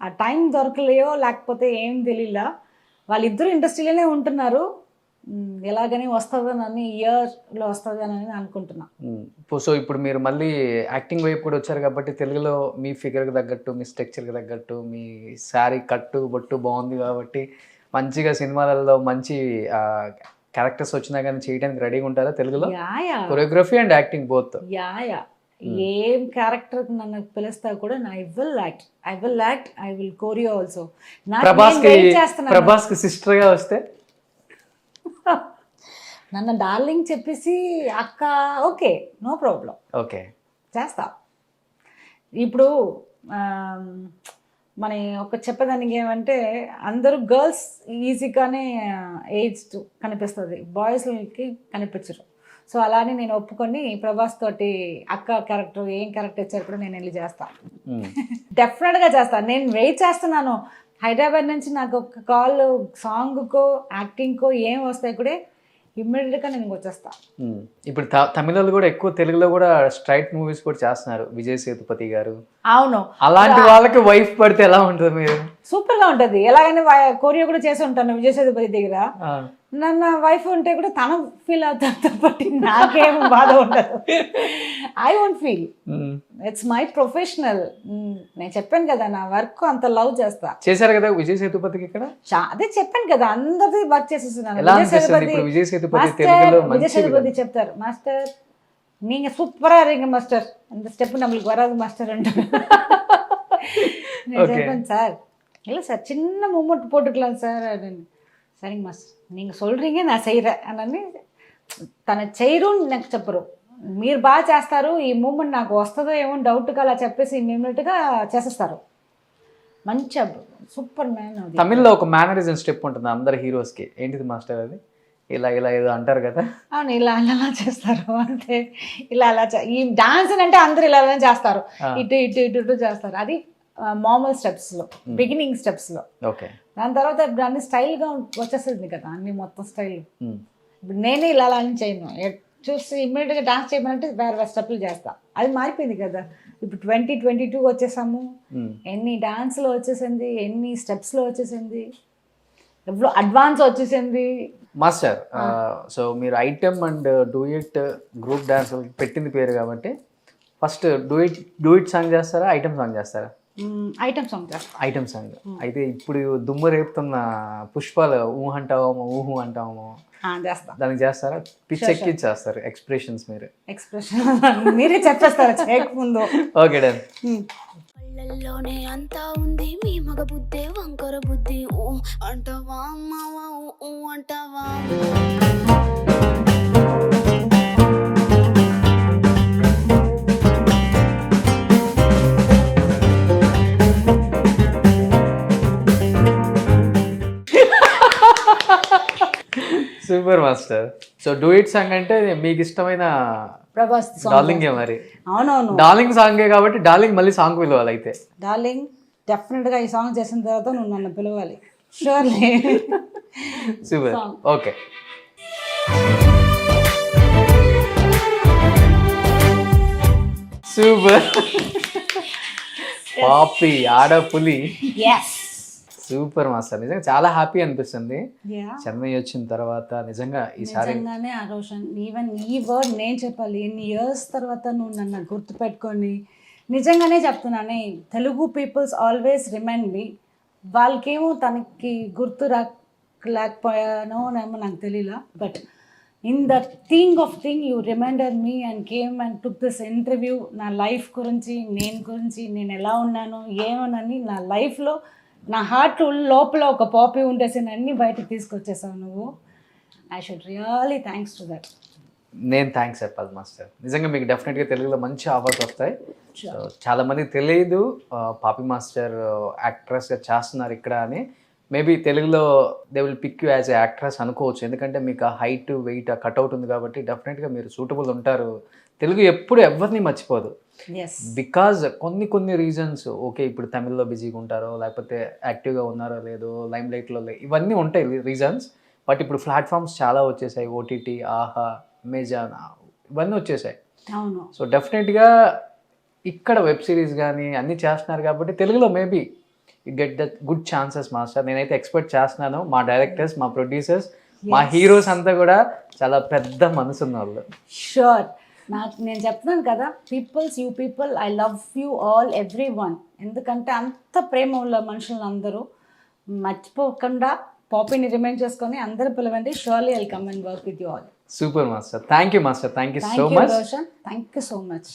ఆ టైం దొరకలేయో లేకపోతే ఏం తెలియలా, వాళ్ళిద్దరూ ఇండస్ట్రీలోనే ఉంటున్నారు. ఎలాగని వస్తుందని, ఇయర్లో వస్తుందని అనుకుంటున్నా. సో ఇప్పుడు మీరు మళ్ళీ యాక్టింగ్ వైపు కూడా వచ్చారు కాబట్టి తెలుగులో మీ ఫిగర్కి తగ్గట్టు, మీ స్ట్రక్చర్కి తగ్గట్టు, మీ శారీ కట్టు బొట్టు బాగుంది కాబట్టి మంచిగా సినిమాలలో మంచి క్యారెక్టర్స్ వచ్చినా కానీ చేయడానికి రెడీగా ఉంటారా తెలుగులో? Choreography and acting both. ఏం క్యారెక్టర్ నన్ను పిలుస్తా కూడా I will act, I will choreo also. Prabhas కి సిస్టర్ గా వస్తే నన్ను డార్లింగ్ చెప్పేసి అక్క, ఓకే, నో ప్రాబ్లం, ఓకే చేస్తా. ఇప్పుడు మన ఒక చెప్పేదానికి ఏమంటే, అందరూ గర్ల్స్ ఈజీగానే ఏజ్ కనిపిస్తుంది, బాయ్స్కి కనిపించరు. సో అలానే నేను ఒప్పుకొని ప్రభాస్ తోటి అక్క క్యారెక్టర్, ఏం క్యారెక్టర్ ఇచ్చారు కూడా నేను వెళ్ళి చేస్తాను. డెఫినెట్గా చేస్తాను. నేను వెయిట్ చేస్తున్నాను. హైదరాబాద్ నుంచి నాకు ఒక కాల్, సాంగ్కో యాక్టింగ్కో ఏం వస్తాయి కూడా ఇమ్మీడియట్గా నేను వచ్చేస్తా. ఇప్పుడు తమిళలో కూడా ఎక్కువ, తెలుగులో కూడా స్ట్రైట్ మూవీస్ కూడా చేస్తున్నారు. విజయ్ సేతుపతి గారు. అవును, అలాంటి వాళ్ళకి వైఫ్ పడితే ఎలా ఉంటుంది? మీరు సూపర్ గా ఉంటది. ఎలాగైనా కోరియో కూడా చేసి ఉంటాను విజయ్ సేతుపతి దగ్గర. నన్న వైఫ్ ఉంటే కూడా తన ఫీల్ అవుతాను బట్టి నాకేం బాధ ఉండదు. I won't feel, it's my professional. నేను చెప్పాను కదా, నా వర్క్ అంత లవ్ చేస్తా. చేశారు కదా విజయ్ సేతుపతికి ఇక్కడ. అదే చెప్పాను కదా, అందరిది వర్క్ చేసేస్తున్నాను. విజయ్ సేతుపతి చెప్తారు, మాస్టర్ நீங்க சூப்பரா இருக்கீங்க மாஸ்டர், அந்த ஸ்டெப் நம்மளுக்கு வராது மாஸ்டர். నేను చెప్పాను, సార్ இல்லை சார் சின்ன மூமெண்ட் போட்டுக்கலாம் சார் அப்படின்னு. சரிங்க మాస్టర్, நீங்கள் சொல்கிறீங்க நான் செய்கிறேன் అని తను చేయరు, నాకు చెప్పరు. మీరు బాగా చేస్తారు, ఈ మూమెంట్ నాకు వస్తుందో ఏమో డౌట్గా అలా చెప్పేసి ఇమ్మీడియట్గా చేసేస్తారు. మంచి సూపర్ మ్యాన్. అది తమిళ్లో ఒక మేనరిజం స్టెప్ ఉంటుంది అందరు హీరోస్కి. ఏంటిది మాస్టర్ అది? ఇలా ఇలా ఏదో అంటారు కదా. అవును, ఇలా అలా చేస్తారు అంతే. ఇలా అలా ఈ డాన్స్ అంటే అందరు ఇలా చేస్తారు, ఇటు ఇటు ఇటు ఇటు చేస్తారు. అది మామూలు స్టెప్స్లో, బిగినింగ్ స్టెప్స్లో. ఓకే, దాని తర్వాత ఇప్పుడు అన్ని స్టైల్గా వచ్చేస్తుంది కదా, అన్ని మొత్తం స్టైల్. ఇప్పుడు నేనే ఇలా అలా అని చేయను, చూసి ఇమ్మీడియట్గా డాన్స్ చేయమంటే వేరే స్టెప్లు చేస్తా. అది మారిపోయింది కదా. ఇప్పుడు 2022 వచ్చేసాము, ఎన్ని డాన్స్లో వచ్చేసింది, ఎన్ని స్టెప్స్లో వచ్చేసింది, ఎప్పుడు అడ్వాన్స్ వచ్చేసింది. మాస్టర్, సో మీరు item and do it group dance పెట్టింది పేరు కాబట్టి ఫస్ట్ డూయిట్ సాంగ్ చేస్తారా, ఐటమ్ సాంగ్ చేస్తారా? ఐటమ్ సాంగ్ చేస్తా. ఐటమ్ సాంగ్ అయితే ఇప్పుడు దుమ్ము రేపుతున్న పుష్పాలు ఊహంటావేమో, ఊహు అంటావేమో చేస్తా. దానికి చేస్తారా? పిచ్చెక్కి చేస్తారు ఎక్స్ప్రెషన్స్. మీరు ఎక్స్ప్రెషన్ మీరే చెప్పేస్తారా చేయకముందు? Okay done. పళ్ళల్లోనే అంతా ఉంది మీ మగ బుద్ధే వంకర బుద్ధి. ఊ అంటావా మావా, ఊ అంటావా. Super master. So do it song అంటే మీకు ఇష్టమైన ప్రభాస్ డార్లింగే మరి. అవునవును, డార్లింగ్ సాంగే కాబట్టి డార్లింగ్ మళ్ళీ సాంగ్ పిలవాలి. అయితే డార్లింగ్ డెఫినెట్గా ఈ సాంగ్ చేసిన తర్వాత నువ్వు నన్ను పిలవాలి, షూర్లీ. Super, okay. సూపర్. పాపి ఆడపులి. సూపర్ మాస్టర్, నిజంగా చాలా హ్యాపీ అనిపిస్తుంది చెన్నై వచ్చిన తర్వాత. నిజంగా ఈసారి నిజంగానే ఆరోషన్, ఈవెన్ ఈ వర్డ్ నేను చెప్పాలి, ఎన్ని ఇయర్స్ తర్వాత నువ్వు నన్ను గుర్తుపెట్టుకొని నిజంగానే చెప్తున్నానే, Telugu peoples always remind me. వాళ్ళకేమో తనకి గుర్తు లేకపోయానో ఏమో నాకు తెలియలా, but in the thing of thing you reminder me and came and took this interview. నా లైఫ్ గురించి, నేను ఎలా ఉన్నాను ఏమోనని, నా లైఫ్లో నా హార్ట్ లోపల ఒక పాపీ ఉండేసిన అన్ని బయటకు తీసుకొచ్చేసావు నువ్వు. I should really thanks to that. నేను థ్యాంక్స్ చెప్పాలి మాస్టర్. నిజంగా మీకు డెఫినెట్గా తెలుగులో మంచి ఆఫర్స్ వస్తాయి. సో చాలా మందికి తెలియదు పాపి మాస్టర్ యాక్ట్రెస్గా చేస్తున్నారు ఇక్కడ అని. మేబీ తెలుగులో they will pick you as a actress అనుకోవచ్చు, ఎందుకంటే మీకు ఆ హైట్ వెయిట్ ఆ కట్అవుట్ ఉంది కాబట్టి డెఫినెట్గా మీరు సూటబుల్ ఉంటారు. తెలుగు ఎప్పుడు ఎవరిని మర్చిపోదు, బికాజ్ కొన్ని రీజన్స్. ఓకే, ఇప్పుడు తమిళ్లో బిజీగా ఉంటారో, లేకపోతే యాక్టివ్గా ఉన్నారో లేదో, లైమ్ లైట్లో ఇవన్నీ ఉంటాయి రీజన్స్. బట్ ఇప్పుడు ప్లాట్ఫామ్స్ చాలా వచ్చేసాయి, ఓటీటీ, ఆహా, అమెజాన్, ఇవన్నీ వచ్చేసాయి. అవును. సో డెఫినెట్గా ఇక్కడ వెబ్ సిరీస్ కానీ అన్నీ చేస్తున్నారు కాబట్టి తెలుగులో maybe you get that good chances master. నేనైతే ఎక్స్పెక్ట్ చేస్తున్నాను. మా డైరెక్టర్స్, మా ప్రొడ్యూసర్స్, మా హీరోస్ అంతా కూడా చాలా పెద్ద మనసు ఉన్న వాళ్ళు. షూర్. నేను చెప్తున్నాను కదా, you people, I love you all, every one. ఎందుకంటే అంత ప్రేమ ఉన్న మనుషులను అందరూ మర్చిపోకుండా పాపీని రిమైండ్ చేసుకొని అందరూ పిలవండి. Surely I'll come and work with you all. Super master. Thank you master. Thank you so much. Roshan, thank you so much.